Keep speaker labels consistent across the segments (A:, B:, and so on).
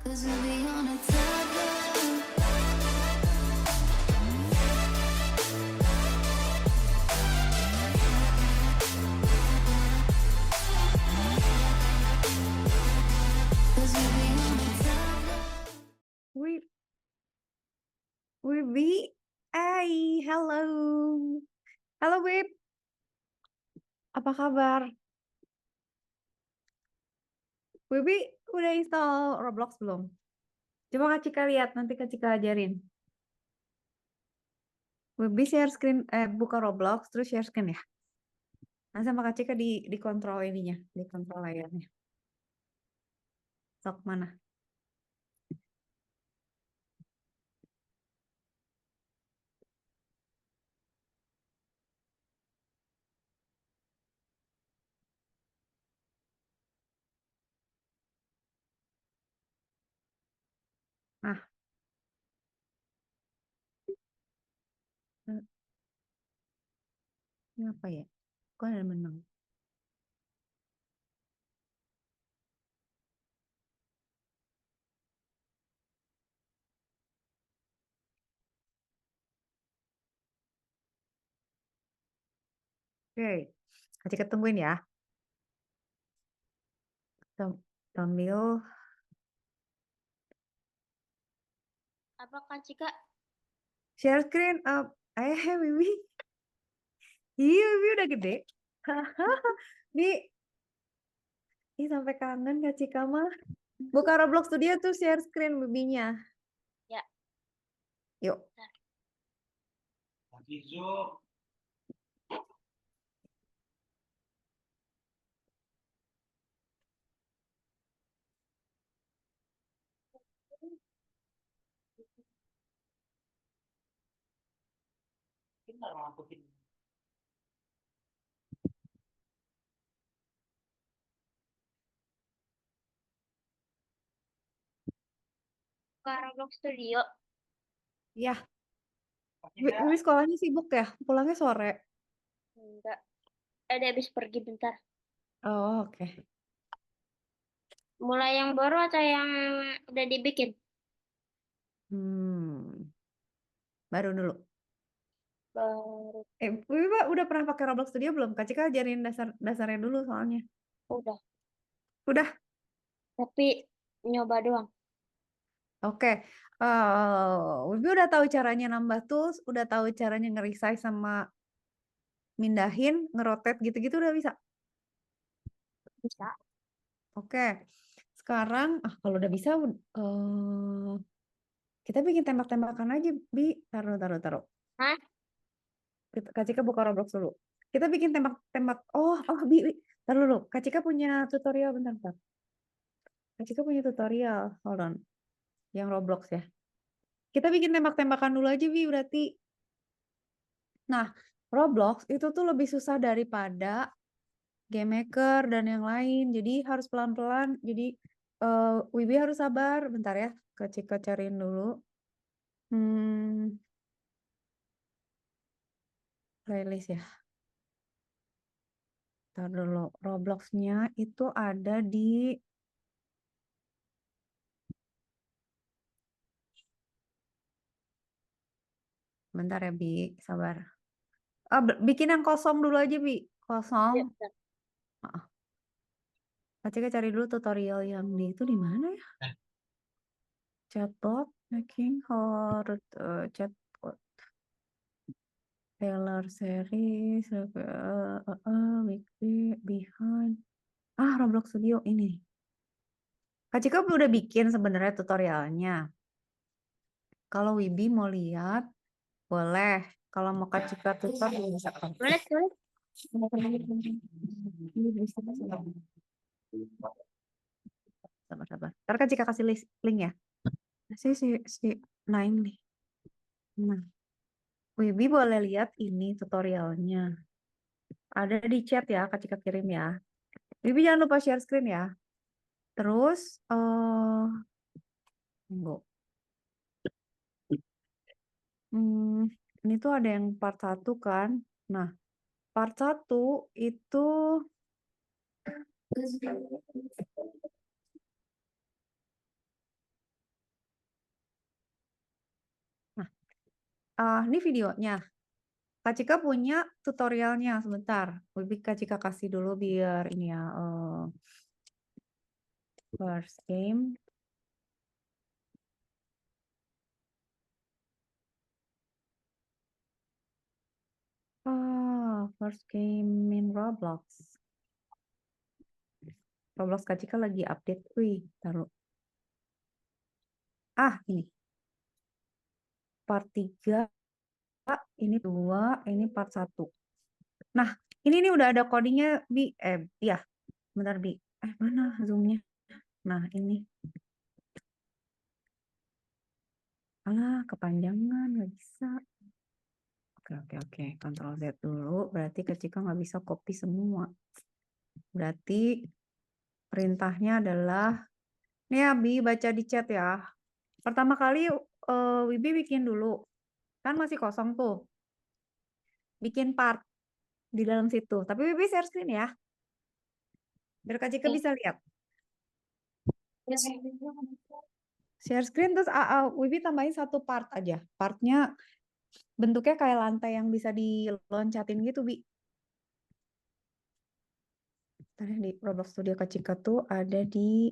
A: 'Cause we'll be on a tether.
B: Wibi, halo. Halo, Wib. Apa kabar? Wibi, udah install Roblox belum? Coba Kak Cika lihat, nanti Kak Cika ajarin. Wibi share screen, buka Roblox, terus share screen ya. Nah, sama Kak Cika dikontrol ininya, dikontrol layarnya. Sok mana? Nah, eh, ini apa ya? Kok ada menang? Oke, Kak Cika tungguin ya. Sambil
C: Apa Kak Cika?
B: share screen up. Wibi. Iya, Wibi udah gede. Nih, ih sampai kangen Kak Cika mah. Buka Roblox Studio tuh share screen Wibinya.
C: Ya.
B: Yuk.
C: Ke Roblox Studio.
B: Ya, Wibi sekolahnya sibuk ya? Pulangnya sore.
C: Enggak. Ada habis pergi bentar.
B: Oh, oke.
C: Mulai yang baru atau yang udah dibikin?
B: Hmm, baru dulu.
C: Baru.
B: Wibi Pak, udah pernah pakai Roblox Studio belum? Kak Cika ajarin dasarnya dulu soalnya.
C: Udah.
B: Udah,
C: Tapi nyoba doang.
B: oke. Wibi udah tahu caranya nambah tools, udah tahu caranya nge-resize sama mindahin, ngerotate gitu-gitu udah bisa.
C: Bisa.
B: Oke. Sekarang, kalau udah bisa, kita bikin tembak-tembakan aja, Bi. Taruh.
C: Hah?
B: Kak Cika buka Roblox dulu. Kita bikin tembak-tembak. Bi. Taruh dulu. Kak Cika punya tutorial, bentar. Kak Cika punya tutorial. Hold on. Yang Roblox ya. Kita bikin tembak-tembakan dulu aja, Bi, berarti. Nah, Roblox itu tuh lebih susah daripada Game Maker dan yang lain. Jadi harus pelan-pelan. Jadi Wibi harus sabar. Bentar ya. Kak Cika cariin dulu. Playlist ya. Ntar dulu. Roblox-nya itu ada di... Bentar ya, Bi. Sabar. Bikin yang kosong dulu aja, Bi. Kosong.
C: Ya, bentar.
B: Kak Cika cari dulu tutorial yang di itu di mana ya? Chatbot, making hot, chatbot, Taylor series, weekly, behind. Roblox Studio ini. Kak Cika udah bikin sebenarnya tutorialnya. Kalau Wibi mau lihat, boleh. Kalau mau Kak Cika tutor, bisa.
C: Boleh.
B: Sabar. Ntar Kak Cika kasih link ya. Si Naim nih. Nah, Wibi boleh lihat ini tutorialnya. Ada di chat ya, Kak Cika kirim ya. Wibi jangan lupa share screen ya. Terus, tunggu. Ini tuh ada yang part 1 kan. Nah, part 1 itu Ini videonya. Kak Cika punya tutorialnya sebentar. Lebih Kak Cika kasih dulu biar ini ya. First game. First game in Roblox. Roblox Kak Cika lagi update. Wih, taruh. Ini. Part 3, ini 2, ini part 1. Nah, ini nih udah ada codingnya, Bi. Ya, bentar, Bi. Mana zoomnya? Nah, ini. Kepanjangan, nggak bisa. Oke. Ctrl Z dulu. Berarti Kak Cika nggak bisa copy semua. Berarti perintahnya adalah, nih ya, Bi, baca di chat ya. Pertama kali Wibi bikin dulu. Kan masih kosong tuh. Bikin part di dalam situ. Tapi Wibi share screen ya. Biar Kak Cika
C: Oke.
B: bisa lihat. Share screen terus Wibi tambahin satu part aja. Partnya bentuknya kayak lantai yang bisa diloncatin gitu, Bi. Tadi di Roblox Studio Kak Cika tuh ada di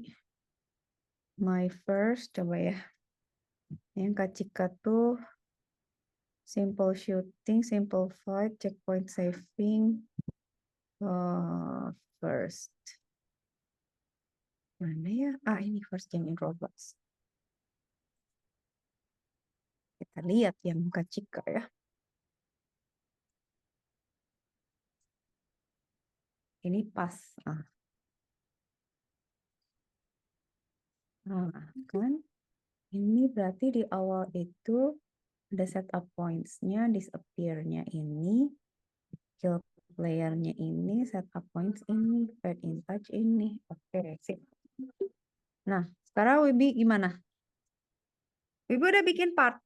B: My First, coba ya. Yang Kak Cika tuh simple shooting, simple fight, checkpoint saving, first. Mana ya? Ini first game in Roblox. Kita lihat yang Kak Cika ya. Ini pas. Kan? Ini berarti di awal itu ada setup points-nya, disappear-nya ini, kill player-nya ini, setup points ini, fade in touch ini. Oke, sip. Nah, sekarang Wibi gimana? Wibi udah bikin part.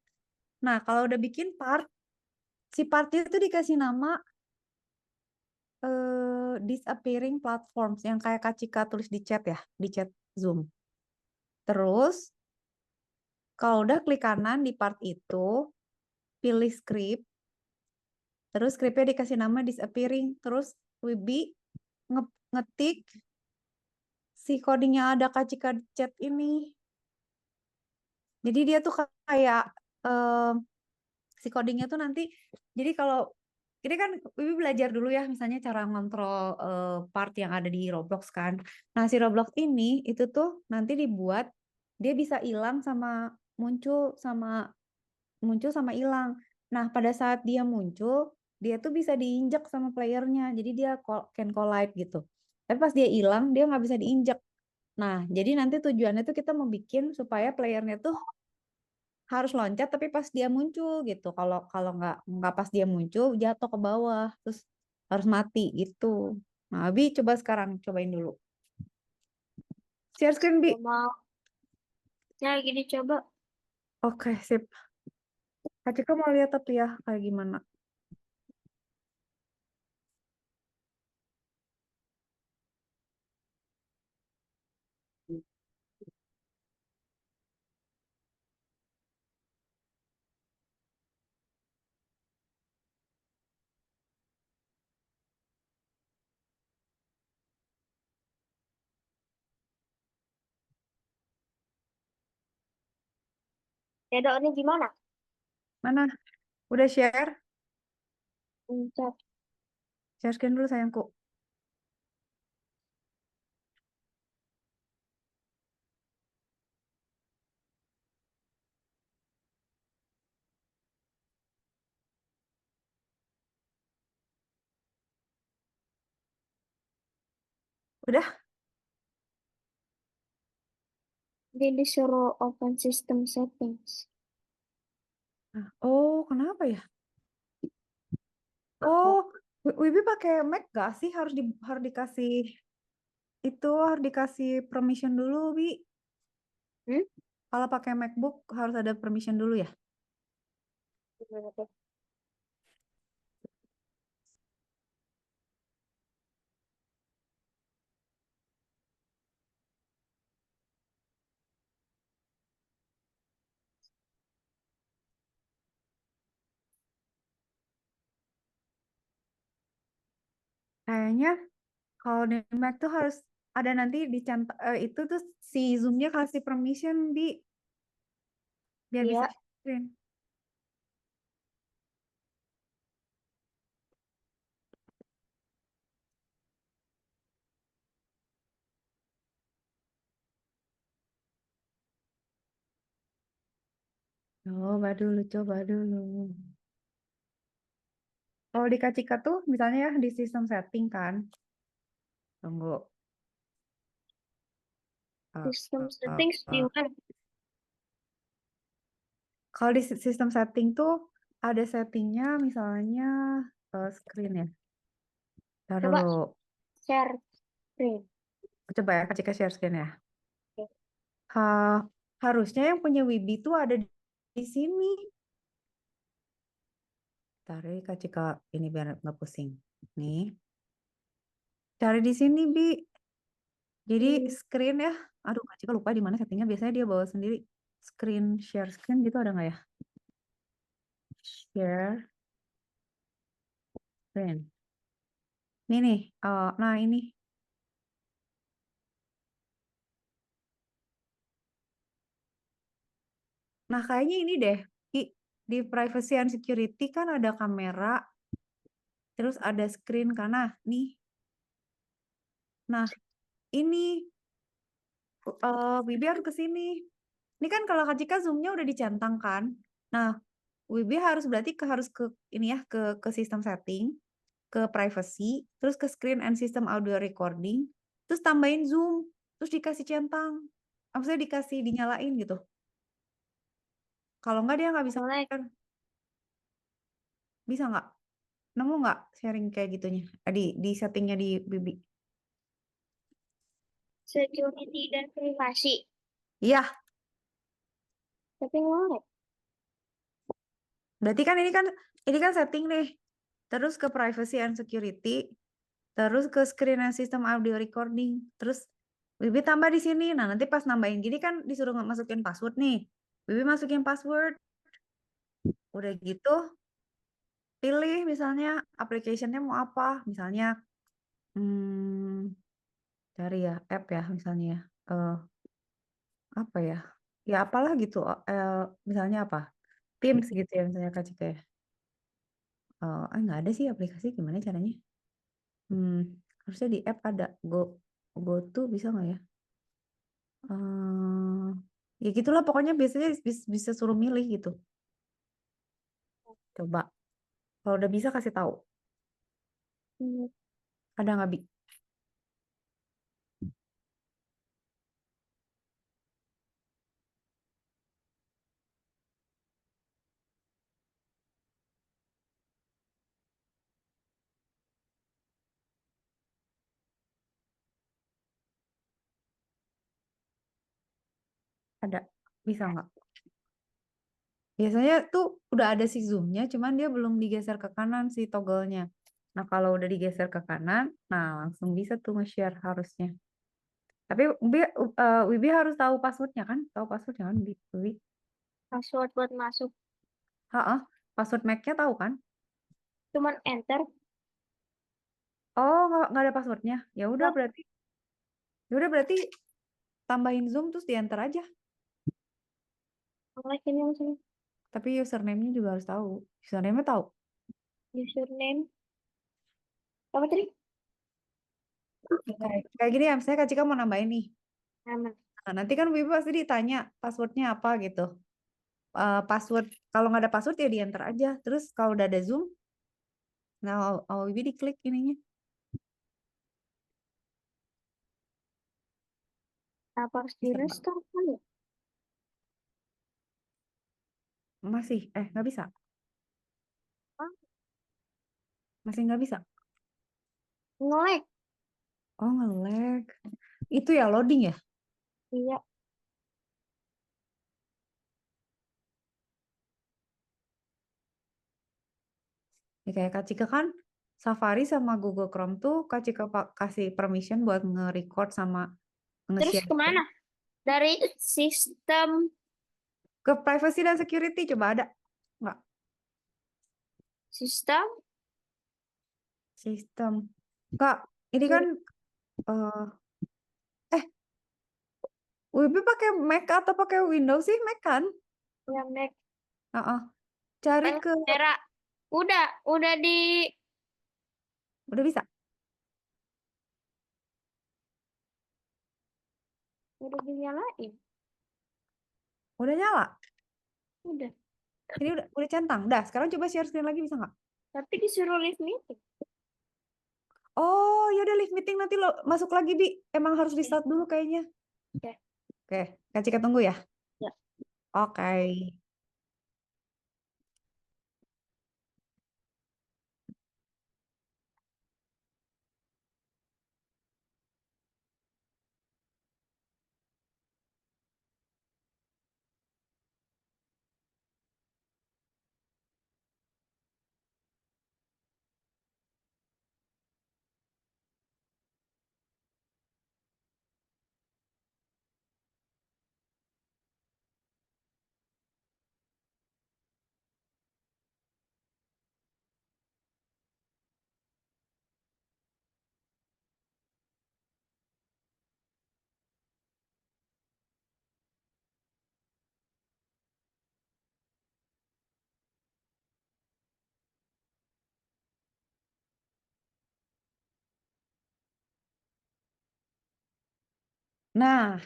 B: Nah, kalau udah bikin part, si part itu dikasih nama disappearing platforms yang kayak Kak Cika tulis di chat ya, di chat Zoom. Terus, kalau udah klik kanan di part itu, pilih script, terus scriptnya dikasih nama disappearing, terus Wibi ngetik si coding yang ada Kak Cika di chat ini. Jadi dia tuh kayak si codingnya tuh nanti, jadi kalau ini kan Wibi belajar dulu ya, misalnya cara ngontrol part yang ada di Roblox kan. Nah, si Roblox ini itu tuh nanti dibuat dia bisa hilang sama muncul sama hilang. Nah, pada saat dia muncul, dia tuh bisa diinjak sama playernya. Jadi dia can collide gitu. Tapi pas dia hilang, dia nggak bisa diinjak. Nah, jadi nanti tujuannya tuh kita mau bikin supaya playernya tuh harus loncat tapi pas dia muncul gitu. Kalau kalau nggak pas dia muncul jatuh ke bawah terus harus mati gitu. Nah, Abi coba sekarang cobain dulu. Share screen, Bi.
C: Mau. Ya, gini coba.
B: Oke, sip. Kak Cika mau lihat tapi ya kayak gimana.
C: Ya, Dok, ini gimana?
B: Mana? Udah share?
C: Chat.
B: Share screen dulu sayangku. Udah?
C: Dia disuruh open system settings.
B: Oh, kenapa ya? Oh, Wibi pakai Mac gak sih? Harus dikasih permission dulu, Bi.
C: Hmm?
B: Kalau pakai MacBook harus ada permission dulu ya? Kayaknya kalau di Mac tuh harus ada nanti dicentang itu tuh si Zoom-nya kasih permission biar bisa
C: Iya.
B: screen. Coba dulu. Kalau di Kacika tuh misalnya ya di sistem setting kan. Tunggu.
C: Sistem
B: Eh,
C: settings di
B: eh.
C: mana?
B: Kalau di sistem setting tuh ada settingnya misalnya screen ya. Ntar
C: Coba
B: dulu.
C: share screen.
B: Coba ya Kacika share screen ya.
C: Oke.
B: Harusnya yang punya Wibi tuh ada di sini. Tarik Kacika ini biar nggak pusing. Nih. Cari di sini, Bi. Jadi screen ya. Aduh, Kacika lupa di mana settingnya. Biasanya dia bawa sendiri. Screen, share screen gitu ada nggak ya? Share screen. Ini nih. Nah, ini. Nah, kayaknya ini deh. Di privacy and security kan ada kamera. Terus ada screen kan. Nah, nih. Nah, ini. Wibi harus ke sini. Ini kan kalau Kacika zoomnya udah dicentang kan. Nah, Wibi harus berarti harus ke ini ya ke sistem setting, ke privacy, terus ke screen and system audio recording, terus tambahin zoom, terus dikasih centang. Maksudnya dikasih dinyalain gitu. Kalau nggak dia nggak bisa
C: Mulai
B: share. Bisa nggak? Nemu nggak sharing kayak gitunya? Di settingnya di Bibi.
C: security dan privasi.
B: Iya,
C: Tapi mulai.
B: berarti kan ini kan setting nih. Terus ke privacy and security, terus ke screen and system audio recording, terus Bibi tambah di sini. Nah, nanti pas nambahin gini kan disuruh masukin password nih. Bibi masukin password. Udah gitu, pilih misalnya application-nya mau apa. Misalnya, cari ya, app ya misalnya ya. Apa ya? Ya apalah gitu. Misalnya apa? Teams gitu ya misalnya Kak Cika ya. Nggak ada sih aplikasi gimana caranya? Harusnya di app ada. Go to bisa nggak ya? Ya gitulah pokoknya biasanya bisa suruh milih gitu. Coba. Kalau udah bisa kasih tahu.
C: Hmm,
B: Ada nggak, Bi? Ada. Bisa nggak? Biasanya tuh udah ada si zoom-nya, cuman dia belum digeser ke kanan si toggle-nya. Nah, kalau udah digeser ke kanan, nah langsung bisa tuh nge-share harusnya. Tapi Wibi harus tahu passwordnya kan? Tahu passwordnya kan, Wibi?
C: Password buat masuk.
B: Password Mac-nya tahu kan?
C: Cuman enter.
B: Oh, nggak ada passwordnya.
C: Wah,
B: Ya udah berarti tambahin zoom terus di-enter aja.
C: mulai ini maksudnya.
B: Tapi username-nya juga harus tahu. Username-nya tahu.
C: Username. Apa tadi?
B: Kayak gini ya, misalnya Kak Cika mau nambahin nih.
C: Nama.
B: Nah, nanti kan Wibi pasti ditanya passwordnya apa gitu. Password, kalau nggak ada password ya di-enter aja. Terus kalau udah ada zoom, nah Wibi diklik ininya.
C: Apa harus di
B: Bisa nggak?
C: restore kali ya?
B: Masih, nggak bisa.
C: Ah,
B: Masih nggak bisa.
C: nge-lag.
B: Oh, nge-lag. Itu ya loading ya?
C: Iya.
B: Ya kayak Kak Cika kan Safari sama Google Chrome tuh Kak Cika kasih permission buat nge-record sama
C: Terus
B: nge-share.
C: kemana? Dari sistem
B: Ke privacy dan security coba ada nggak?
C: sistem
B: Sistem. Kak, ini kan eh Wibi pakai Mac atau pakai Windows sih? Mac kan?
C: Ya, Mac.
B: Heeh. Cari ke
C: Kamera. Udah
B: udah bisa.
C: dinyalain.
B: Udah nyala.
C: Udah.
B: Ini udah centang. Dah, sekarang coba share screen lagi bisa nggak?
C: Tapi disuruh live meeting.
B: Oh, ya udah live meeting nanti lo masuk lagi, Bi. Emang harus di start dulu kayaknya.
C: Oke.
B: Oke, Kak Cika tunggu ya.
C: Ya.
B: Oke. Nah,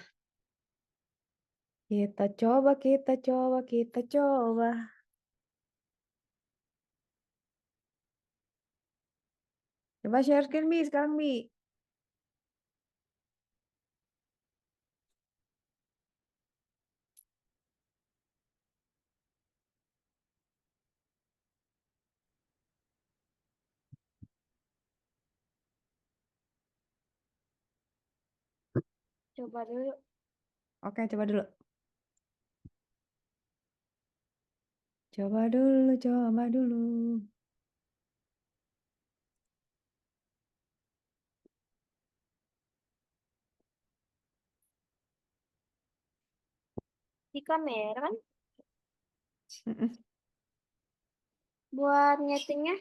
B: kita coba, kita coba, kita coba. Coba share screen, Bi, sekarang, Bi.
C: Coba dulu.
B: Oke, coba dulu. Coba dulu, coba dulu.
C: Di kamera kan
B: Mm-mm.
C: buat nyetingnya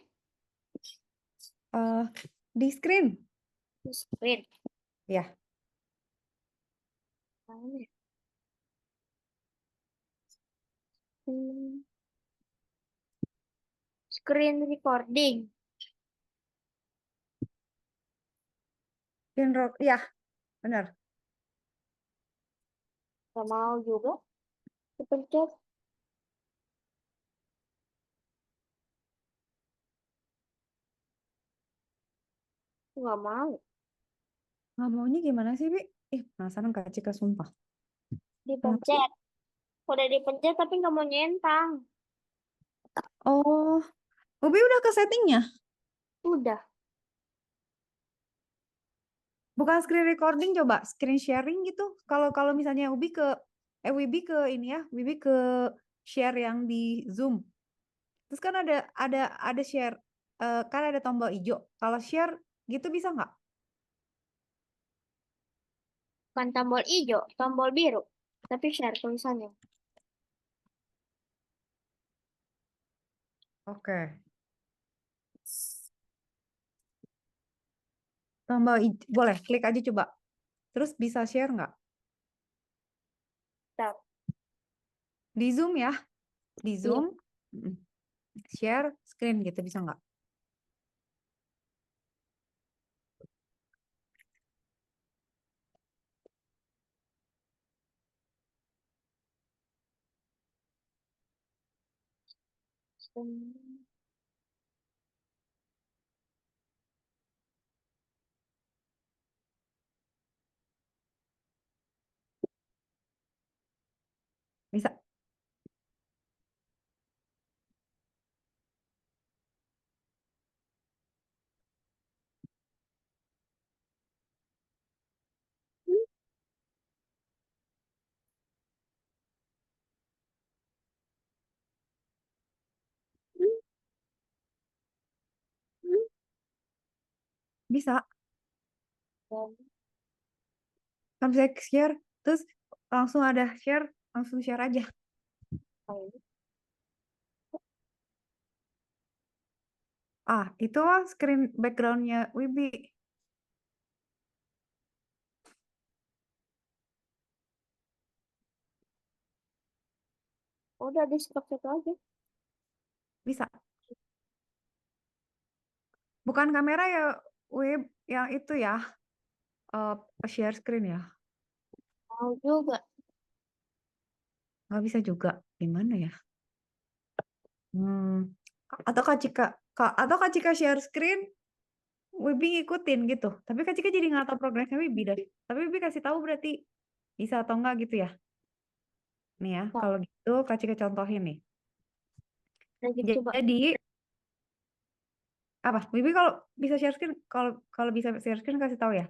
B: Eh, di screen.
C: di screen.
B: Ya,
C: Mana ya? Hmm, Screen recording.
B: screen rock. Ya, benar.
C: Gak mau juga. Dipencet. Gak mau.
B: Nggak maunya gimana sih, Bi? Ih, penasaran Kak Cika, sumpah. Kenapa sih?
C: Dipencet. Udah dipencet tapi nggak mau nyentang.
B: Oh, Ubi udah ke settingnya?
C: Udah.
B: Bukan screen recording, coba screen sharing gitu. Kalau kalau misalnya Wibi ke ini ya, Wibi ke share yang di Zoom. Terus kan ada share, kan ada tombol hijau. Kalau share gitu bisa nggak?
C: Bukan tombol hijau, tombol biru. Tapi share tulisannya.
B: Oke. Tombol hijau, boleh klik aja coba. Terus bisa share nggak?
C: Tab.
B: Di Zoom ya, di
C: Iya.
B: Zoom. Mm. Share screen gitu bisa nggak?
C: Hmm,
B: Bisa. Bisa.
C: dan
B: Kan bisa share, terus langsung ada share, langsung share aja.
C: apa ini?
B: Ah, itu screen backgroundnya Wibi.
C: Udah di stop satu aja.
B: Bisa. Bukan kamera ya, web yang itu ya, share screen ya.
C: Mau juga.
B: Nggak bisa juga. Gimana ya? Atau Kak Cika share screen, Wibi ngikutin gitu. Tapi Kak Cika jadi nggak tahu progresnya Wibi dah. Tapi Wibi kasih tahu berarti bisa atau enggak gitu ya. Nih ya,
C: Nah,
B: kalau gitu Kak Cika contohin nih.
C: lagi coba.
B: Jadi apa? Wibi kalau bisa share screen, kalau kalau bisa share screen kasih tahu ya.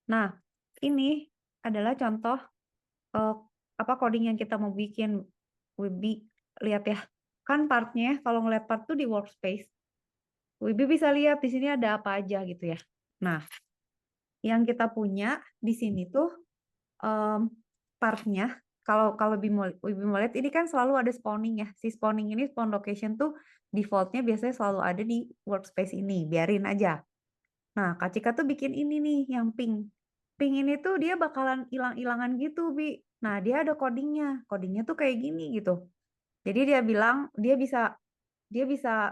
B: Nah, ini adalah contoh eh, apa coding yang kita mau bikin. Wibi lihat ya. Kan partnya kalau ngeliat part tuh di workspace. Wibi bisa lihat di sini ada apa aja gitu ya. Nah, yang kita punya di sini tuh partnya, kalau kalau Wibi mau lihat ini kan selalu ada spawning ya. Si spawning ini spawn location tuh defaultnya biasanya selalu ada di workspace ini. Biarin aja. Nah, Kak Cika tuh bikin ini nih yang pink. Pink ini tuh dia bakalan hilang-hilangan gitu, Bi. Nah, dia ada codingnya. Codingnya tuh kayak gini gitu. Jadi dia bilang dia bisa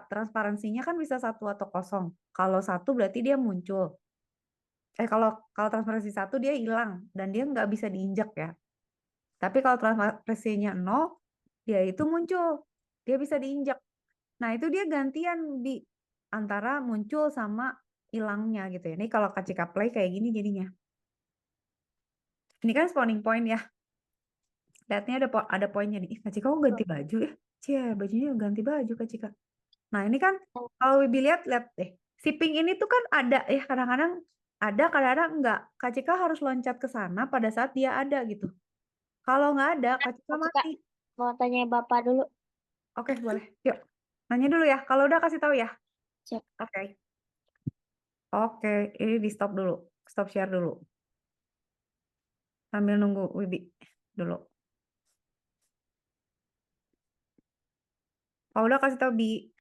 B: transparansinya kan bisa 1 atau kosong. Kalau 1 berarti dia muncul. Kalau kalau transparansi 1 dia hilang dan dia nggak bisa diinjak ya. Tapi kalau transparansinya 0, dia itu muncul. Dia bisa diinjak. Nah, itu dia gantian di antara muncul sama hilangnya gitu ya. Ini kalau Kak Play kayak gini jadinya. Ini kan spawning point ya. Lihatnya ada poinnya nih. Ih, Kak Cika kok ganti baju ya? Cie, bajunya ganti baju Kak Cika. Nah, ini kan kalau Wibi lihat deh. Si pink ini tuh kan ada ya, kadang-kadang ada, kadang-kadang enggak. Kak Cika harus loncat ke sana pada saat dia ada gitu. Kalau nggak ada, Kak Cika
C: Kak Cika,
B: mati.
C: mau tanya Bapak dulu.
B: Oke, boleh. Yuk, nanya dulu ya. Kalau udah kasih tahu ya.
C: Siap.
B: Oke. Oke, ini di stop dulu. Stop share dulu. Sambil nunggu Wibi dulu. Kalau udah kasih tahu Bi.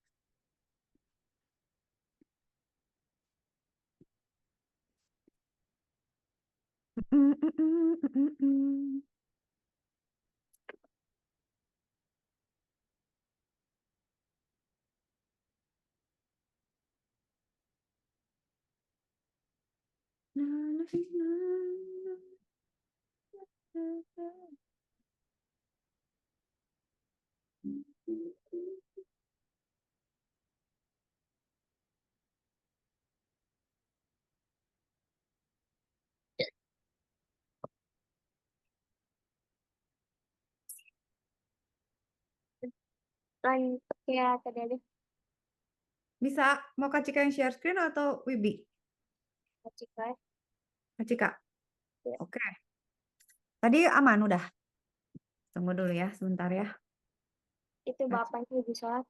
C: Lanjut ya tadi aja.
B: Bisa mau Kak Cika yang share screen atau Wibi?
C: Kak Cika.
B: Kak Cika.
C: Ya.
B: Oke. Tadi aman udah. Tunggu dulu ya, sebentar ya.
C: Itu bapaknya di sholat.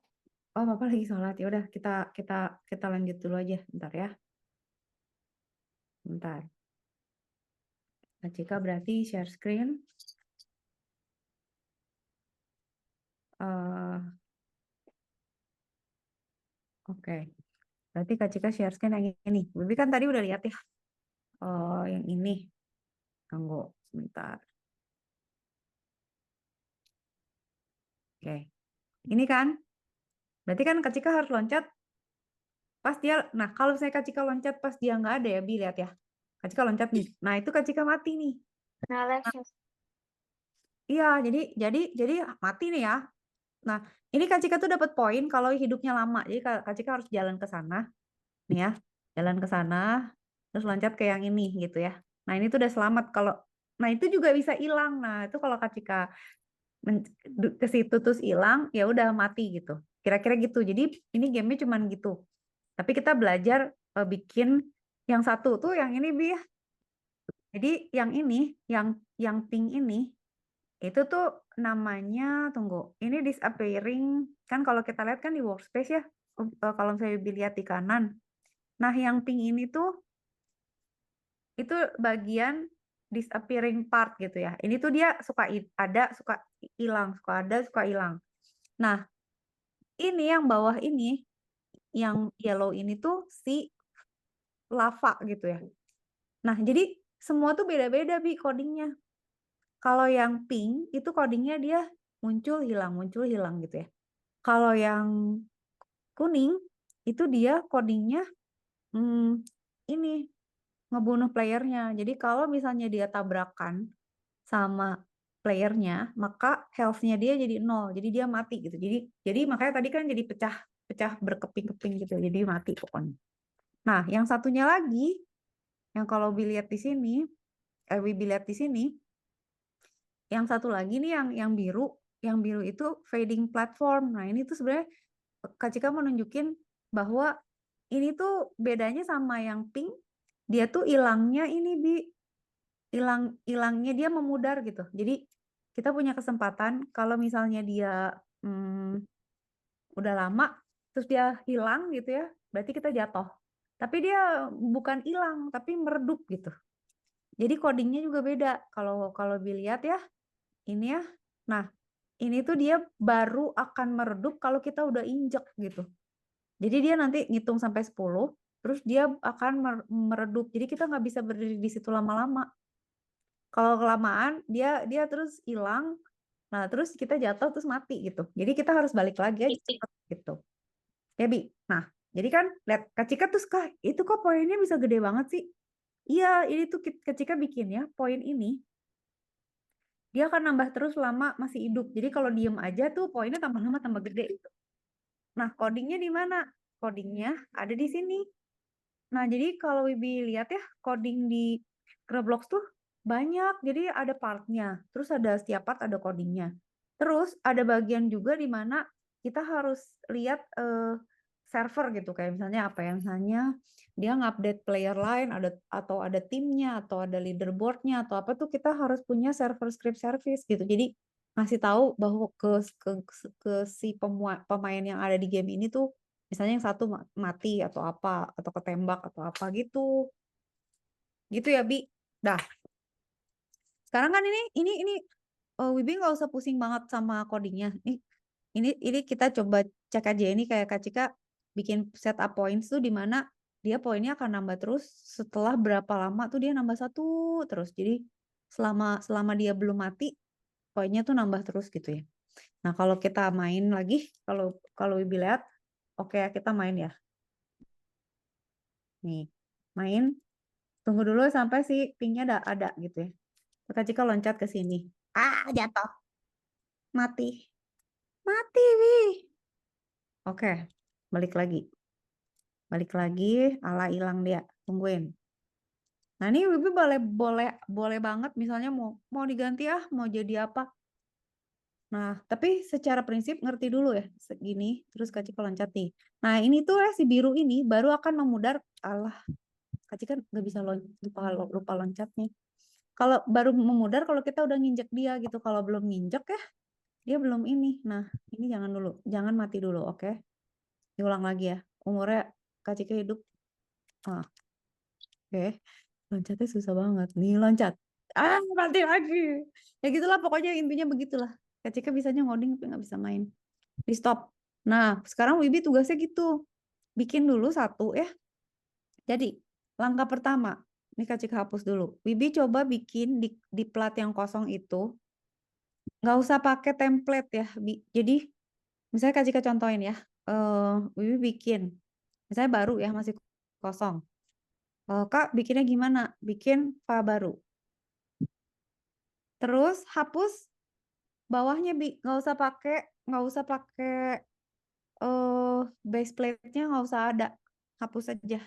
B: Oh, Bapak lagi sholat. Ya udah, kita kita kita lanjut dulu aja, bentar ya. Bentar. Kak Cika berarti share screen. Oke. Berarti Kak Cika share screen yang ini. Bibi kan tadi udah lihat ya. Oh, yang ini. Tunggu sebentar. Oke. Ini kan. Berarti kan Kak Cika harus loncat pas dia. Nah, kalau misalnya Kak Cika loncat pas dia nggak ada ya, Bi, lihat ya. Kak Cika loncat nih. Nah, itu Kak Cika mati nih.
C: Nah,
B: Iya, jadi mati nih ya. Nah, ini Kak Cika tuh dapat poin kalau hidupnya lama. Jadi Kak Cika harus jalan ke sana, nih ya, jalan ke sana, terus loncat ke yang ini gitu ya. Nah, ini tuh udah selamat kalau. Nah, itu juga bisa hilang. Nah, itu kalau Kak Cika ke situ terus hilang, ya udah mati gitu. Kira-kira gitu. Jadi ini gamenya cuman gitu. Tapi kita belajar bikin yang satu tuh yang ini Bi ya. Jadi yang ini, yang pink ini itu tuh namanya, tunggu, ini disappearing, kan kalau kita lihat kan di workspace ya, kalau saya lihat di kanan. Nah, yang pink ini tuh, itu bagian disappearing part gitu ya. Ini tuh dia suka ada, suka hilang, suka ada, suka hilang. Nah, ini yang bawah ini, yang yellow ini tuh si lava gitu ya. Nah, jadi semua tuh beda-beda Bi codingnya. Kalau yang pink itu codingnya dia muncul hilang gitu ya. Kalau yang kuning itu dia codingnya ini ngebunuh playernya. Jadi kalau misalnya dia tabrakan sama playernya, maka health-nya dia jadi 0. Jadi dia mati gitu. Jadi makanya tadi kan jadi pecah berkeping-keping gitu. Jadi mati pokoknya. Nah, yang satunya lagi yang kalau Wibi lihat di sini, yang satu lagi nih yang biru itu fading platform. Nah, ini tuh sebenarnya Kak Cika mau nunjukin bahwa ini tuh bedanya sama yang pink, dia tuh hilangnya hilangnya dia memudar gitu. Jadi kita punya kesempatan kalau misalnya dia udah lama terus dia hilang gitu ya, berarti kita jatuh. Tapi dia bukan hilang, tapi meredup gitu. Jadi codingnya juga beda. Kalau dilihat ya, ini ya. Nah, ini tuh dia baru akan meredup kalau kita udah injek gitu. Jadi dia nanti ngitung sampai 10, terus dia akan meredup. Jadi kita nggak bisa berdiri di situ lama-lama. Kalau kelamaan dia terus hilang. Nah, terus kita jatuh terus mati gitu. Jadi kita harus balik lagi aja cepet gitu. Ya, Bi. Nah, jadi kan lihat Kak Cika tuh itu kok poinnya bisa gede banget sih? Iya, ini tuh Kak Cika bikin ya, poin ini dia akan nambah terus selama masih hidup. Jadi kalau diem aja tuh poinnya tambah lama tambah gede gitu. Nah, codingnya di mana? Codingnya ada di sini. Nah, jadi kalau Wibi lihat ya, coding di Roblox tuh banyak. Jadi ada partnya. Terus ada setiap part ada codingnya. Terus ada bagian juga di mana kita harus lihat server gitu. Kayak misalnya apa ya? Misalnya dia ngupdate player lain, atau ada timnya, atau ada leaderboardnya, atau apa tuh kita harus punya server script service gitu. Jadi ngasih tahu bahwa ke si pemain yang ada di game ini tuh misalnya yang satu mati atau apa atau ketembak atau apa gitu ya Bi. Dah, sekarang kan ini Wibi nggak usah pusing banget sama codingnya. Ini kita coba cek aja ini kayak Kak Cika bikin setup points tuh di mana dia poinnya akan nambah terus setelah berapa lama tuh dia nambah 1 terus. Jadi selama dia belum mati poinnya tuh nambah terus gitu ya. Nah, kalau kita main lagi, kalau Wibi lihat, oke kita main ya. Nih, main. Tunggu dulu sampai si pinknya ada gitu ya. Kak Cika loncat ke sini. Jatuh. Mati. Mati, Wi. Oke, balik lagi. Balik lagi, ala hilang dia. Tungguin. Nah, ini Wibi boleh banget misalnya mau diganti mau jadi apa. Nah, tapi secara prinsip ngerti dulu ya, segini, terus Kak Cika loncat nih. Nah, ini tuh si biru ini baru akan memudar, Kak Cika nggak bisa lupa loncatnya. Kalau baru memudar kalau kita udah nginjek dia gitu. Kalau belum nginjek ya, dia belum ini. Nah, ini jangan mati dulu, oke? Diulang lagi ya. Umurnya Kak Cika hidup. Oke. Loncatnya susah banget. Nih loncat. Mati lagi. Ya gitulah pokoknya intinya begitulah. Kak Cika bisanya ngoding tapi nggak bisa main. Di stop. Nah, sekarang Wibi tugasnya gitu. Bikin dulu satu ya. Jadi, langkah pertama. Ini Kak Cika hapus dulu. Wibi coba bikin di plat yang kosong itu. Nggak usah pakai template ya. Jadi, misalnya Kak Cika contohin ya. Wibi bikin. Misalnya baru ya, masih kosong. Kak, bikinnya gimana? Bikin file baru. Terus hapus bawahnya, nggak usah pakai base plate-nya nggak usah ada. Hapus aja.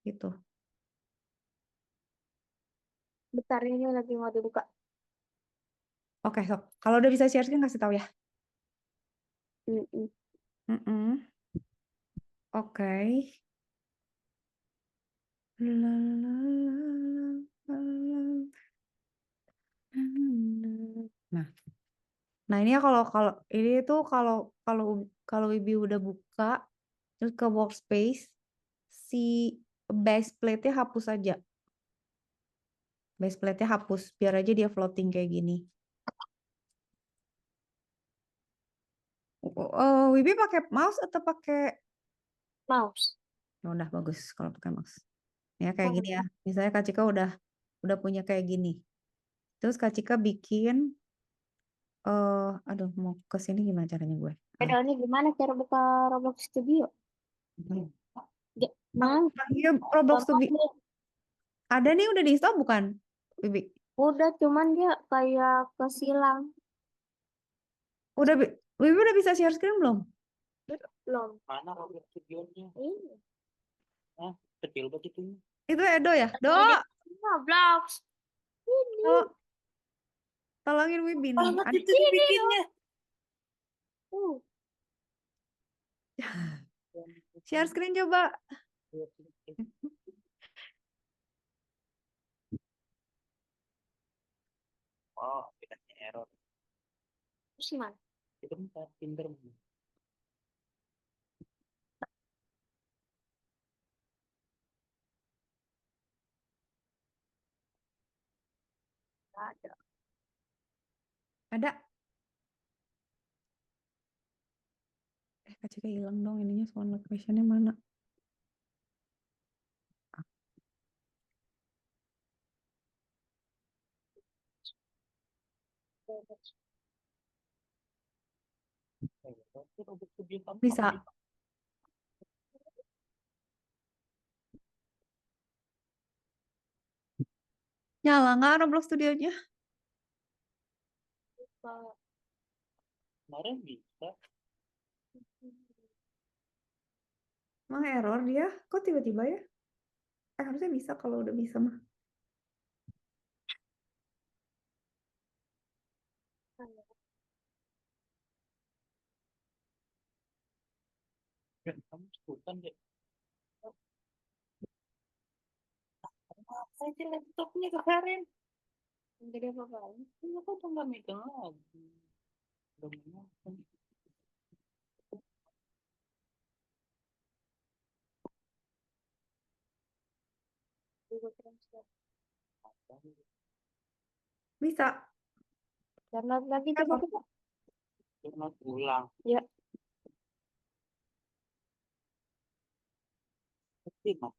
B: Gitu.
C: Bentar, ini lagi mau dibuka.
B: Oke, sok. Kalau udah bisa share screen kasih tahu ya. Oke. Nah ini ya kalau ini tuh kalau Wibi udah buka terus ke workspace si base plate-nya hapus aja. Base plate-nya hapus biar aja dia floating kayak gini. Wibi pakai mouse atau pakai
C: Mouse.
B: udah bagus kalau pakai mouse. Ya kayak gini ya. Misalnya Kak Cika udah punya kayak gini. Terus Kak Cika bikin Aduh, mau ke sini gimana caranya gue?
C: Beda ini gimana cara buka Roblox Studio? Nah,
B: Iya, Roblox tuh
C: gampang deh.
B: ada nih, udah di-install bukan, Bibi?
C: Udah, cuman dia kayak kesilang.
B: Udah, Bibi udah bisa share screen belum?
C: Belum.
D: Mana Roblox Studio-nya?
C: Iya.
D: Hah? Kecil banget itu.
B: Itu Edo ya? Do,
C: Roblox. Ini.
B: tol- tolongin Wibi nih.
D: Banget
B: Ada
D: itu dibikinnya.
C: Uh,
B: share screen coba.
D: Oh, bedanya error.
C: terus gimana?
D: Itu bentar, pinter.
C: Nggak ada.
B: Ada. Kak Cika hilang dong ininya, sound location-nya mana?
D: Roblox Studio kamu
B: Bisa. Nyala nggak Roblox Studio-nya?
D: kemarin bisa.
B: Emang error dia? Kok tiba-tiba ya? Harusnya bisa kalau udah bisa mah.
D: Ya, kamu sultan deh. Saya sih laptopnya kemarin. Jadi apa-apa. Ini aku tuh nggak megang lagi. Udah megang.
B: Bisa.
C: Download lagi
B: Apa?
C: coba.
D: Cuma pulang.
C: Ya.
D: Pasti mas.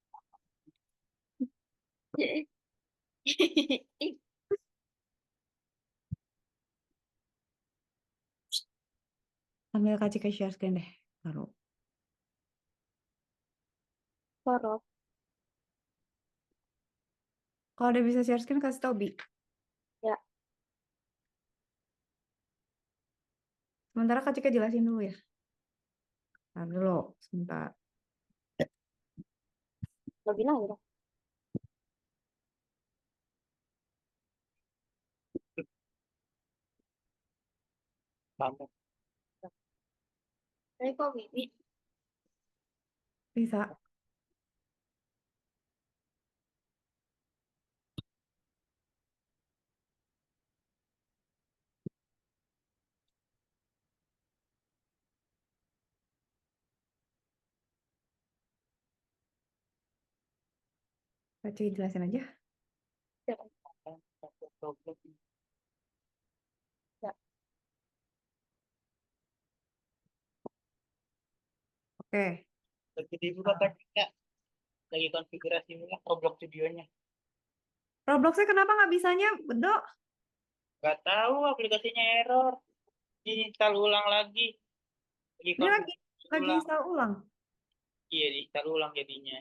B: Ambil Kak Cika share screen deh. Baru.
C: Korup.
B: Kalau udah bisa share screen kasih tau Bi.
C: Ya.
B: Sementara Kak Cika jelasin dulu ya. Ntar dulu, sebentar.
C: Lo bilang gitu.
D: Kamu.
C: Tapi kok Bibi?
B: Bisa. Kak Cika jelasin aja. Oke.
D: Jadi buka kakinya. Lagi konfigurasi Roblox Studio-nya.
B: Robloxnya kenapa nggak bisanya, Bedo?
D: Gak tahu aplikasinya error. Diinstal ulang lagi. Lagi
B: Ini lagi
D: konfigurasi ulang.
B: install ulang.
D: Iya, diinstal ulang jadinya.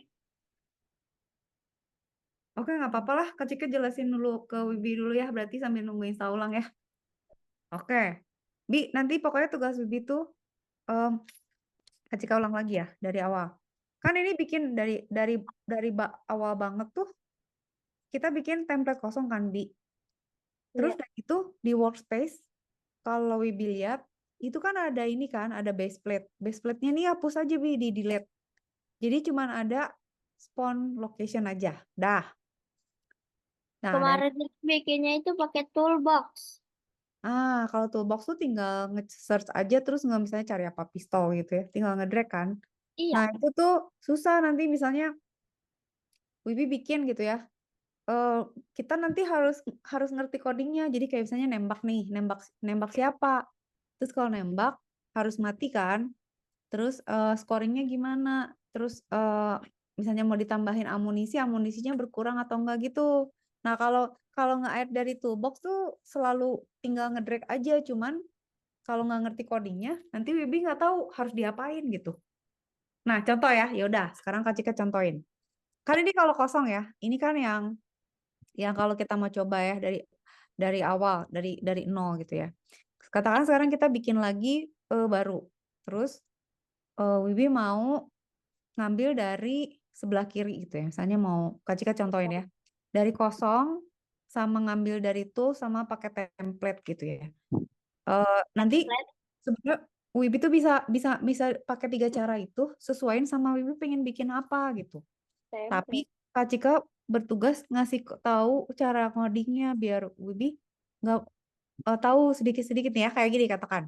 B: Oke, nggak apa-apa lah. Kak Cika jelasin dulu ke Wibi dulu ya. Berarti sambil nunggu install ulang ya. Oke. Bi, nanti pokoknya tugas Wibi tuh Kak Cika ulang lagi ya dari awal. Kan ini bikin awal banget tuh kita bikin template kosong kan, Bi. Terus
C: Iya.
B: dari itu di workspace kalau Wibi lihat itu kan ada ini kan, ada base plate. Base plate-nya nih hapus aja Bi, di delete. Jadi cuman ada spawn location aja. Dah. Nah, dari
C: Kemarin bikinnya itu pakai toolbox.
B: kalau toolbox tuh tinggal nge-search aja terus nggak misalnya cari apa pistol gitu ya. Tinggal nge-drag kan.
C: Iya.
B: Nah, itu tuh susah nanti misalnya Wibi bikin gitu ya. Kita nanti harus ngerti codingnya. Jadi kayak misalnya nembak nih, nembak siapa? Terus kalau nembak harus mati kan? Terus scoringnya gimana? Terus misalnya mau ditambahin amunisi, amunisinya berkurang atau enggak gitu. Nah, kalau kalau nge-add dari toolbox tuh selalu tinggal nge-drag aja, cuman kalau nggak ngerti codingnya, nanti Wibi nggak tahu harus diapain gitu. Nah, contoh ya, yaudah, sekarang Kak Cika contohin. Kan ini kalau kosong ya, ini kan yang kalau kita mau coba ya dari awal, dari nol gitu ya. Katakan sekarang kita bikin lagi baru, terus Wibi mau ngambil dari sebelah kiri gitu ya. Misalnya mau Kak Cika contohin ya. Dari kosong sama ngambil dari tool sama pakai template gitu ya. Nanti
C: Template.
B: sebenarnya Wibi tuh bisa pakai 3 cara itu sesuaiin sama Wibi pengen bikin apa gitu. Tapi
C: Template.
B: Kak Cika bertugas ngasih tahu cara ngodingnya biar Wibi nggak tahu sedikit-sedikit nih ya kayak gini katakan.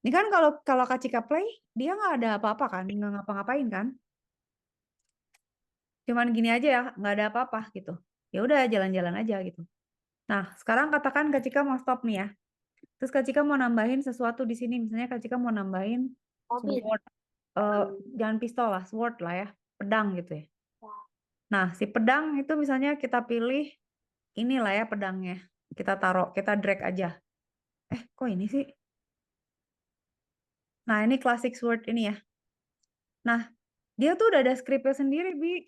B: Ini kan kalau Kak Cika play dia nggak ada apa-apa kan, nggak ngapa-ngapain kan. Cuman gini aja ya, nggak ada apa-apa gitu. Ya udah jalan-jalan aja gitu. Nah, sekarang katakan Kak Cika mau stop nih ya. Terus Kak Cika mau nambahin sesuatu di sini. Misalnya Kak Cika mau nambahin
C: Mobil.
B: sword. Jangan pistol lah, sword lah ya. Pedang gitu ya. Nah, si pedang itu misalnya kita pilih inilah ya pedangnya. Kita taruh, kita drag aja. Kok ini sih? Nah, ini classic sword ini ya. Nah, dia tuh udah ada scriptnya sendiri, Bi.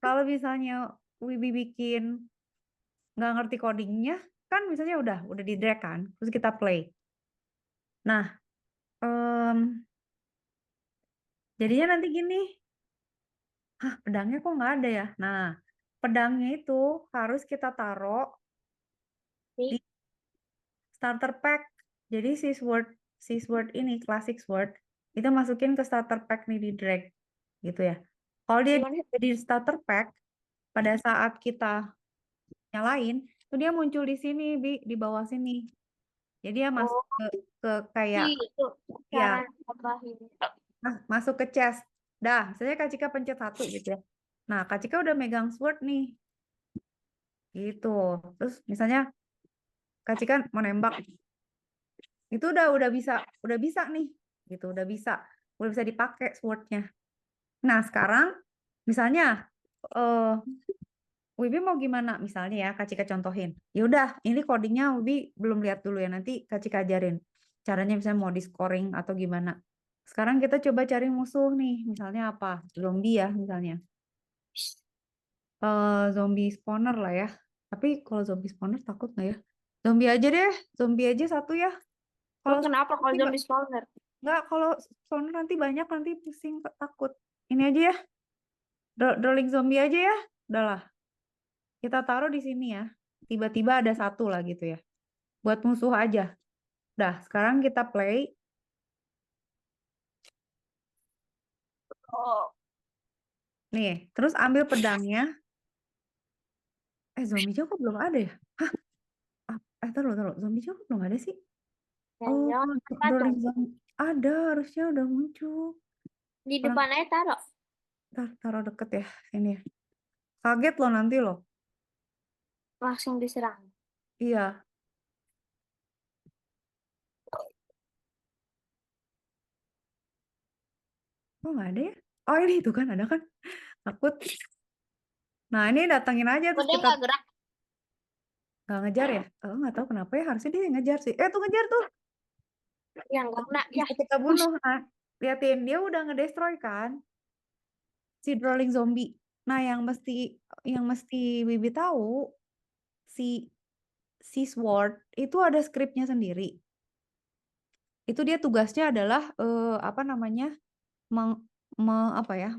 B: Kalau misalnya Wibi bikin nggak ngerti codingnya, kan misalnya udah di drag kan, terus kita play. Nah, jadinya nanti gini, pedangnya kok nggak ada ya? Nah, pedangnya itu harus kita taruh di starter pack. Jadi si sword ini, classic sword, itu masukin ke starter pack nih di drag, gitu ya. Kalau dia
C: Gimana?
B: di starter pack, pada saat kita nyalain, itu dia muncul di sini, di bawah sini. Jadi dia masuk
C: Oh,
B: ke kayak
C: itu
B: ya
C: cara nambahin.
B: masuk ke chest. Dah, misalnya Kak Cika pencet 1 gitu ya. Nah, Kak Cika udah megang sword nih. Gitu. Terus misalnya Kak Cika mau nembak. Itu udah bisa nih. Gitu, udah bisa dipakai swordnya. Nah, sekarang misalnya Wibi mau gimana? Misalnya ya, Kak Cika contohin. Ya udah, ini codingnya Wibi belum lihat dulu ya. Nanti Kak Cika ajarin. Caranya misalnya mau di scoring atau gimana. Sekarang kita coba cari musuh nih. Misalnya apa? Zombie ya misalnya. Zombie spawner lah ya. Tapi kalau zombie spawner takut nggak ya? Zombie aja deh. Zombie aja satu ya.
C: Lo
B: Kalau
C: kenapa kalau
B: nanti
C: zombie spawner?
B: nggak, kalau spawner nanti banyak nanti pusing takut. Ini aja ya. Drawing zombie aja ya. Udahlah. Kita taruh di sini ya. Tiba-tiba ada satu lah gitu ya. Buat musuh aja. Dah, sekarang kita play.
C: Oh,
B: Nih, terus ambil pedangnya. Zombie kok belum ada ya? Hah? Taruh. Zombie kok belum ada sih? Oh,
C: jangan apa
B: drawing
C: dong?
B: zombie. Ada, harusnya udah muncul.
C: Di
B: Orang
C: depan aja taruh.
B: taruh deket ya. Ini ya. Kaget loh nanti loh.
C: Langsung diserang.
B: Iya. Kok nggak ada ya? Oh ini itu kan ada kan? Takut. Nah ini datangin aja
C: Oh,
B: terus
C: dia
B: kita
C: nggak gerak.
B: nggak ngejar ya? Nggak tahu kenapa ya. Harusnya dia ngejar sih. Tuh ngejar tuh.
C: Ya nggak kena. Ya.
B: Bisa kita bunuh. Nah, liatin dia udah ngedestroy kan si drawing zombie. Nah yang mesti Bibi tahu si sword itu ada skripnya sendiri. Itu dia tugasnya adalah apa namanya? Apa ya?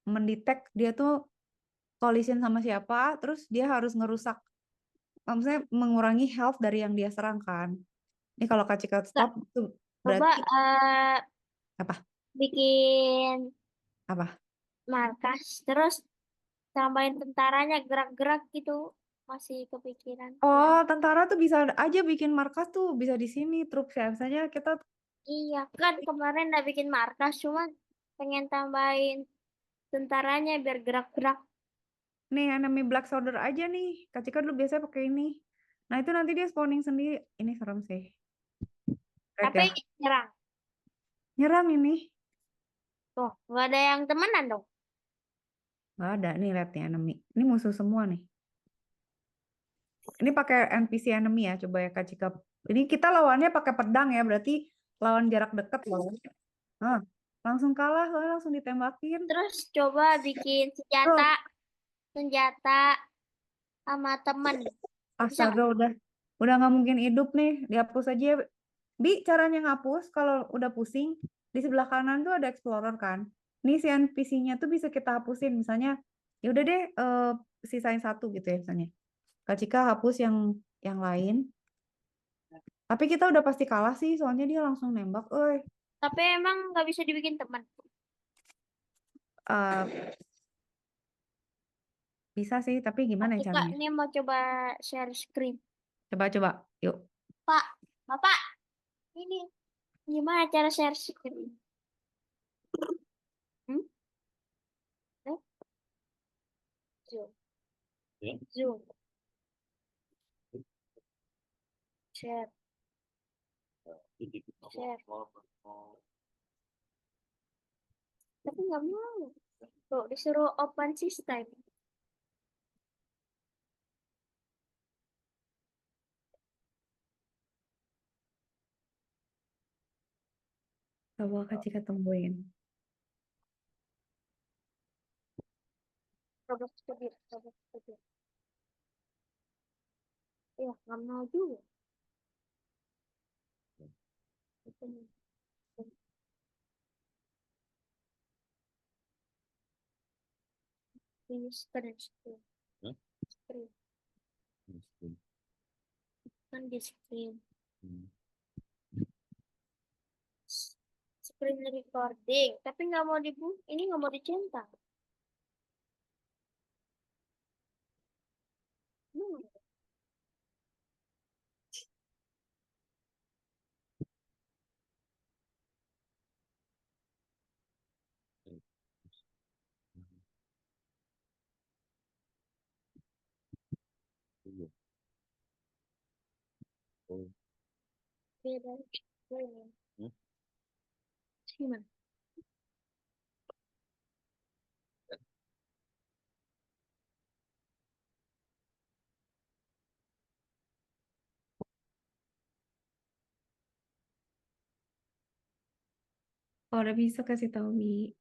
B: Mendetek dia tuh collision sama siapa, terus dia harus ngerusak, maksudnya mengurangi health dari yang dia serang kan. Ini kalau Kak Cika
C: Nggak.
B: stop itu
C: Coba
B: berarti apa?
C: bikin
B: Apa?
C: markas. Terus tambahin tentaranya gerak-gerak gitu. Masih kepikiran.
B: Oh, tentara tuh bisa aja bikin markas tuh, bisa di sini troops ya. Misalnya kita
C: Iya, kan kemarin udah bikin markas, cuman pengen tambahin tentaranya biar gerak-gerak.
B: nih enemy black soldier aja nih. Kak Cika dulu biasanya pakai ini. Nah, itu nanti dia spawning sendiri. Ini serem sih. Baik
C: Tapi
B: ya.
C: nyerang.
B: Nyerang ini.
C: Tuh, nggak ada yang temenan dong.
B: Nggak ada nih, lihat nih enemy. Ini musuh semua nih. Ini pakai NPC enemy ya, coba ya Kak Cika. Ini kita lawannya pakai pedang ya, berarti lawan jarak dekat loh. Ah, langsung kalah, soalnya langsung ditembakin.
C: Terus coba bikin senjata sama temen. Bisa
B: Astaga, udah nggak mungkin hidup nih. Dihapus aja. Bi, caranya ngapus kalau udah pusing, di sebelah kanan tuh ada explorer kan. Nih si NPC-nya tuh bisa kita hapusin. Misalnya, ya udah deh, sisain satu gitu ya misalnya. Kak Cika hapus yang lain. Tapi kita udah pasti kalah sih, soalnya dia langsung nembak.
C: Tapi emang nggak bisa dibikin teman.
B: Eh, bisa sih, tapi gimana ya
C: Kita
B: caranya?
C: ini mau coba share screen.
B: Coba, yuk.
C: Pak, Bapak, ini gimana cara share screen? Hmm? Eh? Zoom.
D: Ya.
C: Zoom. Share.
D: Jadi
C: Share. Tapi nggak mau. Tuh, disuruh open system.
B: Coba Kak Cika tungguin.
C: Roblox Studio. Ya, nggak mau juga. Ini screen.
D: Hah?
C: Screen. Kan di screen. Screen recording. Tapi nggak mau ini nggak mau dicentang. Hmm. Beda.
D: Hmm?
C: Gimana?
B: Kalau udah bisa kasih tahu Bi.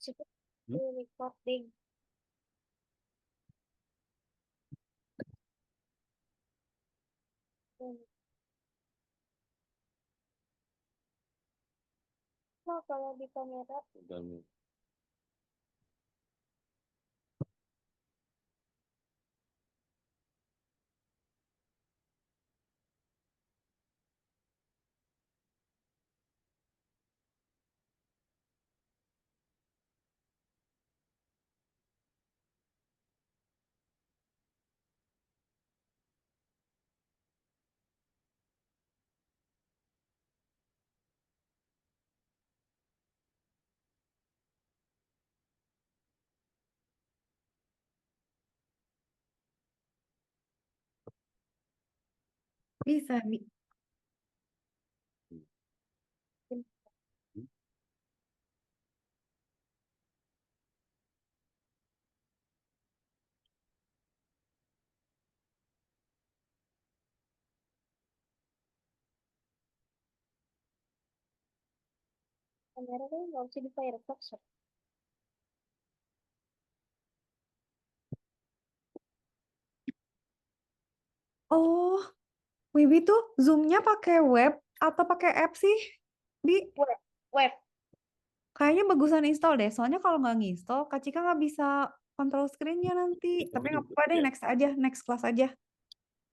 C: Screen recording. Nah, kalau di kamera
B: Bisa Bi.
C: kamera kan nggak usah di Firefox. Ya.
B: Oh, Wibi tuh Zoom-nya pakai web atau pakai app sih? Bi,
C: Web.
B: kayaknya bagusan install deh. Soalnya kalau nggak nginstall, Kak Cika nggak bisa kontrol screen-nya nanti. Tapi nggak apa-apa deh, next aja, next class aja.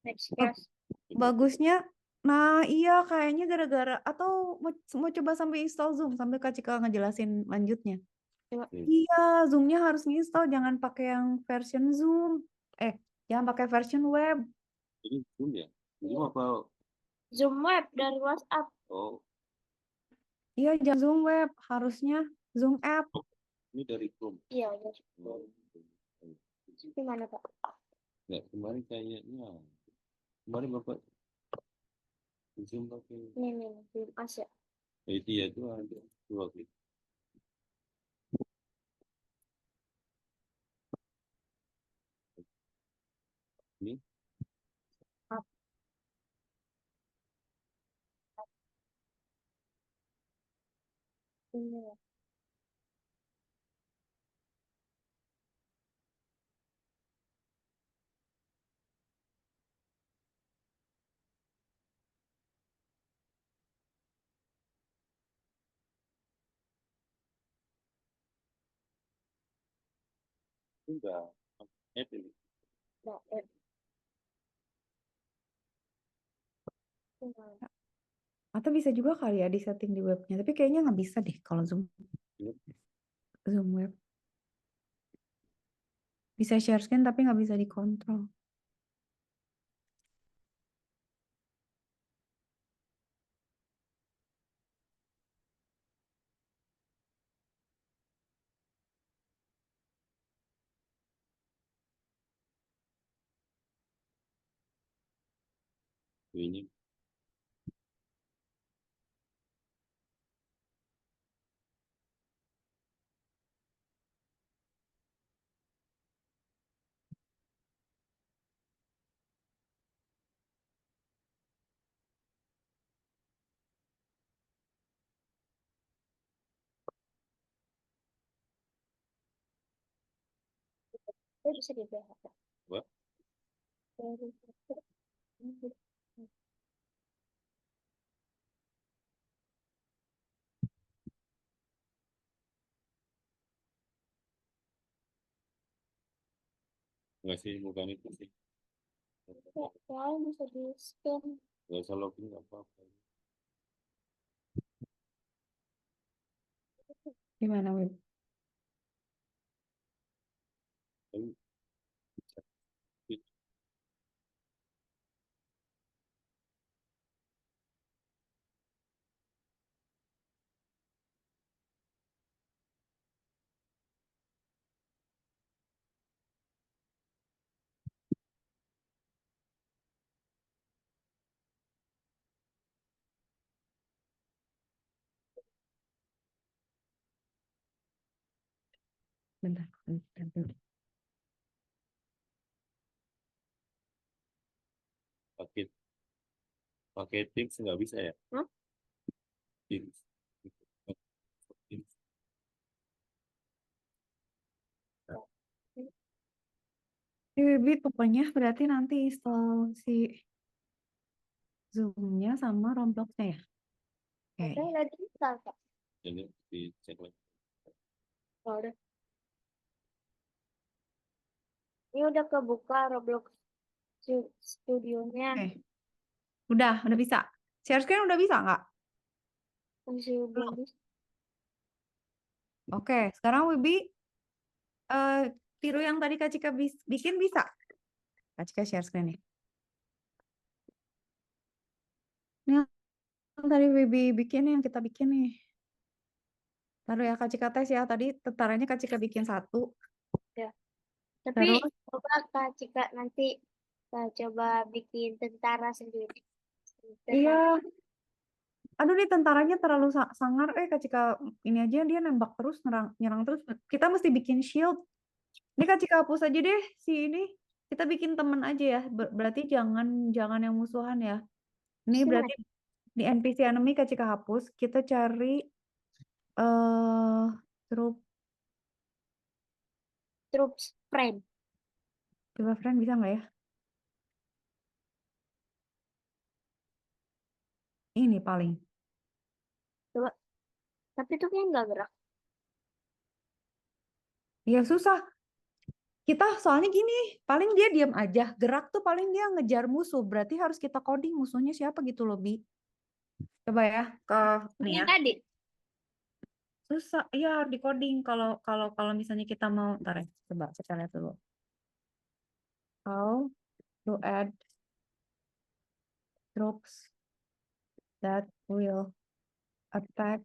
C: Next class.
B: Bagusnya Nah, iya kayaknya gara-gara atau mau coba sambil install Zoom sambil Kak Cika ngejelasin lanjutnya.
C: Coba.
B: Iya, Zoom-nya harus install, jangan pakai yang version Zoom. Jangan pakai version web.
E: Ini Zoom ya? Zoom apa?
C: Zoom web dari WhatsApp.
E: Oh,
B: Iya, jangan Zoom web, harusnya Zoom app.
E: ini dari Chrome.
C: Iya, dari
E: Oh,
C: gimana Pak?
E: nggak, kemarin kayaknya. Kemarin Bapak Zoom pakai.
C: Ini Zoom Asia.
E: Iya itu ada. Dua klik. Ini
C: Ini.
E: enggak. Ini.
C: Nah, gimana?
B: Atau bisa juga kali ya di setting di webnya. Tapi kayaknya nggak bisa deh kalau Zoom
E: Iya.
B: web. Bisa share screen tapi nggak bisa dikontrol.
E: Ini.
C: Itu bisa dibahas.
E: Apa? Nggak sih, bukan itu sih.
C: Soalnya bisa di scan.
E: Nggak usah login, nggak apa-apa.
B: Gimana web?
E: Tapi bisa.
B: Bentar.
E: Pakai pakai Teams nggak bisa ya?
C: Hah?
E: Teams. Teams.
B: Wibi pokoknya berarti nanti install si Zoom-nya sama Roblox-nya ya. Oke.
C: Saya lagi install Kak.
E: Jadi dicek lagi.
C: Oh, udah. Ini udah kebuka Roblox studionya.
B: Oke. Udah bisa. Share screen udah bisa nggak?
C: Masih belum bisa.
B: Oke, sekarang Wibi tiru yang tadi Kak Cika bikin bisa. Kak Cika share screen nih. Ini yang tadi Wibi bikin yang kita bikin nih. Taruh ya Kak Cika tes ya. Tadi tentaranya Kak Cika bikin satu.
C: Ya. Tapi
B: Terus?
C: coba Kak Cika nanti coba bikin tentara sendiri.
B: Iya. Aduh nih tentaranya terlalu sangar. Kak Cika ini aja dia nembak terus, nyerang terus. Kita mesti bikin shield. Ini Kak Cika hapus aja deh si ini. Kita bikin temen aja ya. Berarti jangan yang musuhan ya. Ini
C: Gimana?
B: berarti di NPC enemy Kak Cika hapus. Kita cari grup.
C: Troops friend.
B: Coba friend bisa nggak ya? Ini paling.
C: Coba. Tapi itu kayak nggak gerak.
B: Ya susah. Kita soalnya gini, paling dia diam aja, gerak tuh paling dia ngejar musuh, berarti harus kita coding musuhnya siapa gitu loh, Bi. Coba ya, nih ya.
C: Yang tadi.
B: Susah, iya harus di coding kalau misalnya kita mau, ntar ya, coba kita lihat dulu. How to add troops that will attack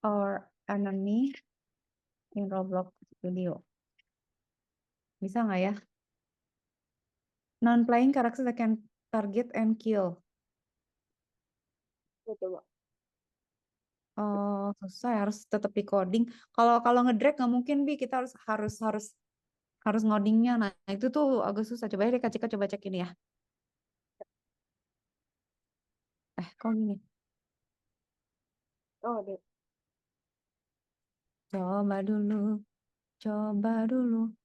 B: our enemy in Roblox Studio. Bisa nggak ya? Non-playing characters that can target and kill.
C: Coba.
B: Oh, susah ya, harus tetap di coding. Kalau ngedrag nggak mungkin, Bi, kita harus ngodingnya. Nah, itu tuh agak susah. Coba ya deh Kak Cika coba cek ini ya. Kok gini?
C: Oh, deh.
B: Coba dulu. Coba dulu.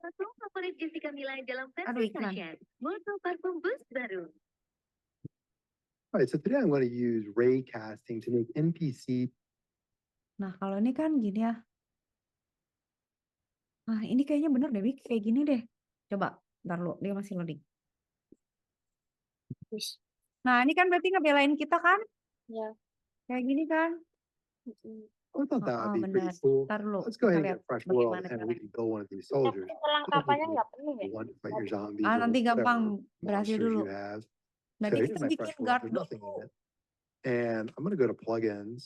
F: Parfum favorit Jessica Mila dalam
B: Aduh,
F: versi
B: iklan.
F: sachet. Moto parfum boost baru.
G: All right, so today I'm going to use ray casting to make NPC.
B: Nah, kalau ini kan gini ya. Nah, ini kayaknya bener deh, Bi. Kayak gini deh. Coba, ntar lu, dia masih loading.
C: Wis.
B: Nah, ini kan berarti ngebelain kita kan?
C: Ya.
B: Kayak gini kan?
C: Mm-mm.
G: I thought that would be
B: benar.
G: pretty cool.
B: Ntar dulu,
G: Let's go
B: kita
G: ahead and
B: lihat
G: get fresh world
B: bagaimana
G: and we
B: caranya.
G: can go one of these
C: Tapi
G: soldiers.
C: perlengkapannya nggak penuh ya.
G: You want to fight your zombies
B: Ah,
G: or
B: nanti gampang
G: whatever
B: berhasil
G: monsters
B: dulu.
G: you have.
B: Berarti
G: So
B: kita
G: here's my
B: bikin
G: fresh world.
B: guard
G: There's nothing
B: dulu.
G: in it. And I'm going to go to plugins.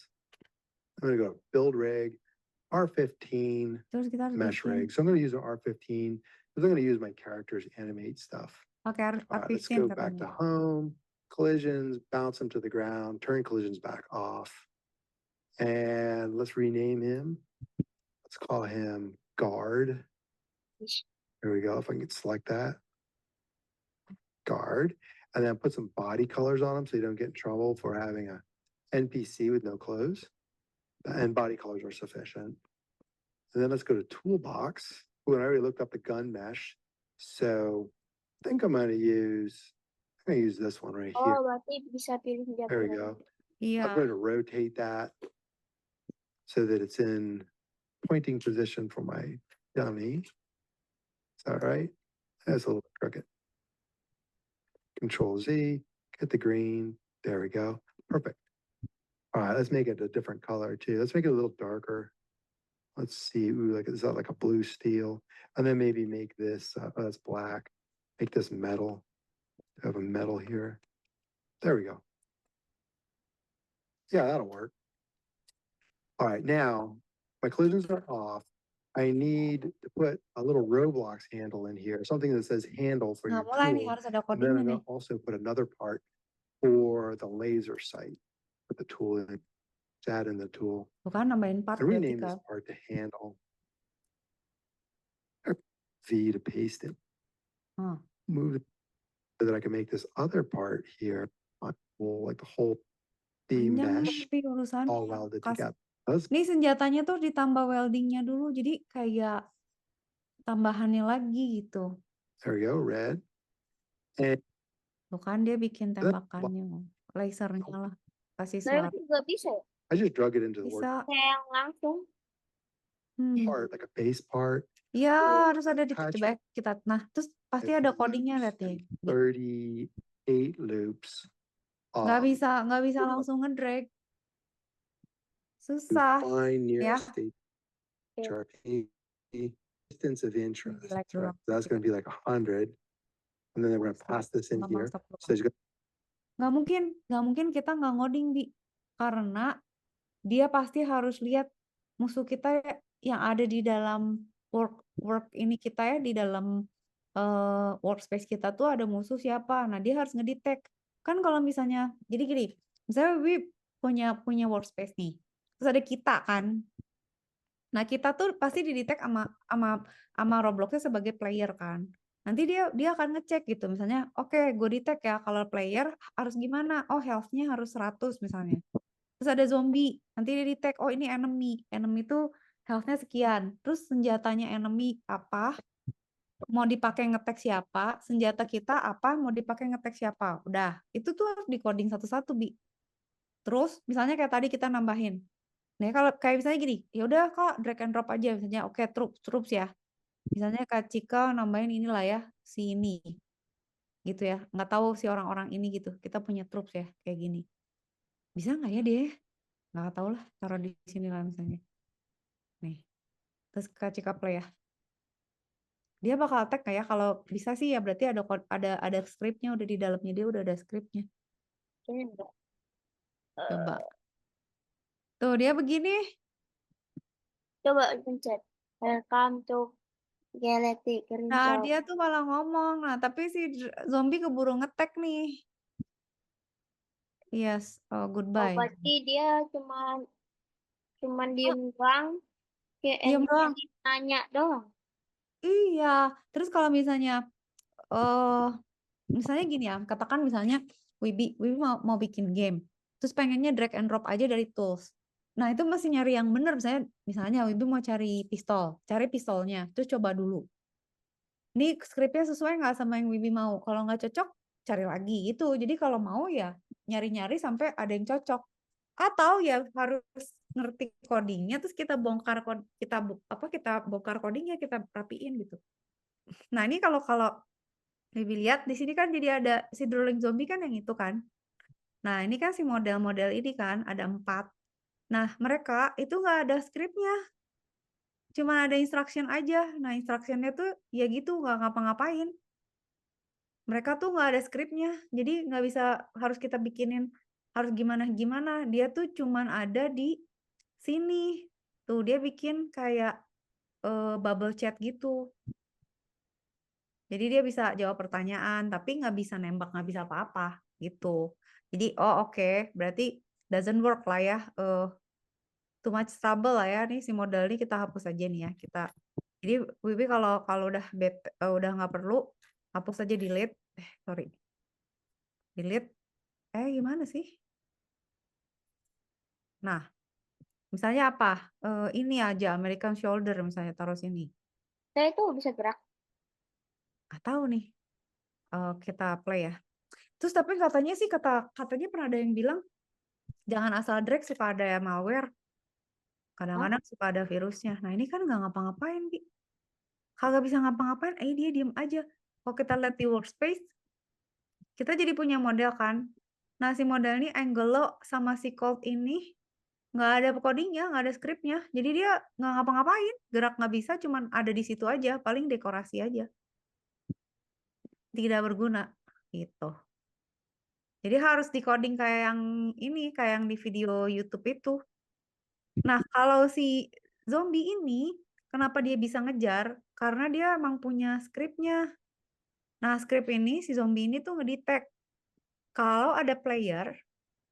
G: I'm going to go to build rig, R15,
B: Terus kita harus
G: mesh
B: bikin
G: rig. So I'm going to use an R15 because I'm going to use my characters animate stuff.
B: pakai
G: All right, let's
B: R15
G: go back to
B: katanya.
G: home, collisions, bounce him to the ground, turn collisions back off. And let's rename him. Let's call him guard. There we go. If I can select that. Guard. And then put some body colors on him so you don't get in trouble for having a NPC with no clothes. And body colors are sufficient. And then let's go to toolbox. Ooh, and I already looked up the gun mesh. So I think I'm going to use this one right here.
C: Oh, berarti bisa pilih senjata.
G: There we go. I'm
B: Iya.
G: going to rotate that so that it's in pointing position for my dummy. Is that right? That's a little crooked. Control Z, get the green. There we go. Perfect. All right, let's make it a different color too. Let's make it a little darker. Let's see. Ooh, like is that like a blue steel? And then maybe make this that's black. Make this metal. Have a metal here. There we go. Yeah, that'll work. All right, now my collisions are off. I need to put a little Roblox handle in here, something that says handle for
B: Nah,
G: your
B: mulai nih
G: tool.
B: harus ada
G: And then
B: codingnya
G: I'm
B: nih.
G: gonna also put another part for the laser sight. Put the tool in, just add in the tool.
B: Tuh kan nambahin part
G: I
B: berarti
G: rename this
B: kan.
G: part to handle. V to paste it.
B: Hmm.
G: Move it so that I can make this other part here on like the whole D
B: Panjang
G: mesh
B: tapi urusannya.
G: all welded
B: Kas-
G: together. Let's
B: Nih senjatanya tuh ditambah weldingnya dulu, jadi kayak tambahannya lagi gitu.
G: There we go, red. And
B: Tuh kan dia bikin tembakannya, lasernya lah. Kasih
C: Nah,
B: suara.
C: itu juga bisa ya.
G: I just drug it into the work
B: Bisa.
C: Kayak yang langsung.
G: part, like a base part.
B: Ya harus ada di
G: Attach
B: coba kita. Nah, terus pasti ada codingnya lihat deh.
G: 38 loops.
B: Nggak bisa langsung ngedrag. Susah.
G: Find
B: ya.
G: nearest state chart distance of interest.
B: Like
G: So
B: dulu.
G: that's going to be like 100. And then we're going to pass this in here. So it's gonna-
B: Nggak mungkin kita nggak ngoding Bi, karena dia pasti harus lihat musuh kita yang ada di dalam work ini kita ya, di dalam workspace kita tuh ada musuh siapa. Nah dia harus ngedetect kan. Kalau misalnya jadi gini, misalnya Bi punya workspace nih, terus ada kita kan. Nah kita tuh pasti didetect sama Robloxnya sebagai player kan. Nanti dia akan ngecek gitu, misalnya oke, gue detect ya kalau player harus gimana, oh health-nya harus 100 misalnya. Terus ada zombie, nanti dia detect oh ini enemy tuh health-nya sekian, terus senjatanya enemy apa, mau dipakai ngetek siapa, senjata kita apa, mau dipakai ngetek siapa. Udah, itu tuh harus di-coding satu-satu, Bi. Terus misalnya kayak tadi kita nambahin. Nah, kalau kayak misalnya gini, ya udah Kak, drag and drop aja misalnya. Oke, troops ya. Misalnya Kak Cika nambahin inilah ya, si ini. Gitu ya. Nggak tahu si orang-orang ini gitu. Kita punya troops ya, kayak gini. Bisa nggak ya dia? Nggak tahu lah, taruh di sini lah misalnya. Nih. Terus Kak Cika play ya. Dia bakal tag nggak ya? Kalau bisa sih ya berarti ada scriptnya udah di dalamnya, dia udah ada scriptnya.
C: Kayaknya enggak.
B: Coba. Tuh dia begini.
C: Coba pencet. Welcome to Galactic
B: Nah
C: Control.
B: dia tuh malah ngomong. Nah tapi si zombie keburu ngetek nih. Yes, oh
C: Oh,
B: goodbye.
C: berarti dia cuman diem doang. Kayak
B: Diam doang.
C: nanya doang.
B: Iya. Terus kalau misalnya misalnya gini ya, katakan misalnya Wibi mau bikin game. Terus pengennya drag and drop aja dari tools. Nah, itu masih nyari yang benar. Misalnya Wibi mau cari pistol, cari pistolnya, terus coba dulu. Ini skripnya sesuai nggak sama yang Wibi mau? Kalau nggak cocok, cari lagi gitu. Jadi kalau mau ya nyari-nyari sampai ada yang cocok. Atau ya harus ngerti codingnya, terus kita bongkar kita bongkar codingnya, kita rapiin gitu. Nah ini kalau Wibi lihat di sini kan jadi ada si drooling zombie kan yang itu kan. Nah ini kan si model-model ini kan ada 4. Nah mereka itu nggak ada skripnya, cuma ada instruction aja. Nah instructionnya tuh ya gitu nggak ngapa-ngapain. Mereka tuh nggak ada skripnya, jadi nggak bisa harus kita bikinin harus gimana-gimana. Dia tuh cuman ada di sini. Tuh dia bikin kayak bubble chat gitu. Jadi dia bisa jawab pertanyaan, tapi nggak bisa nembak, nggak bisa apa-apa gitu. Jadi oke, berarti doesn't work lah ya. Too much trouble lah ya. Nih si model ini kita hapus aja nih ya. Jadi Wibi kalau udah nggak perlu, hapus aja delete. Sorry. Delete. Gimana sih? Nah, misalnya apa? Ini aja American Shoulder misalnya taruh sini.
C: Saya itu bisa gerak.
B: Nggak tahu nih. Kita play ya. Terus tapi katanya pernah ada yang bilang jangan asal drag, suka ada malware. Kadang-kadang suka ada virusnya. Nah ini kan nggak ngapa-ngapain, Bi. Kagak bisa ngapa-ngapain, dia diem aja. Kalau kita lihat di workspace, kita jadi punya model kan. Nah si model ini Angelo sama si Colt ini nggak ada codingnya, nggak ada skripnya. Jadi dia nggak ngapa-ngapain, gerak nggak bisa, cuman ada di situ aja, paling dekorasi aja. Tidak berguna, gitu. Jadi harus di-coding kayak yang ini, kayak yang di video YouTube itu. Nah, kalau si zombie ini, kenapa dia bisa ngejar? Karena dia emang punya skripnya. Nah, skrip ini, si zombie ini tuh ngedetect. Kalau ada player,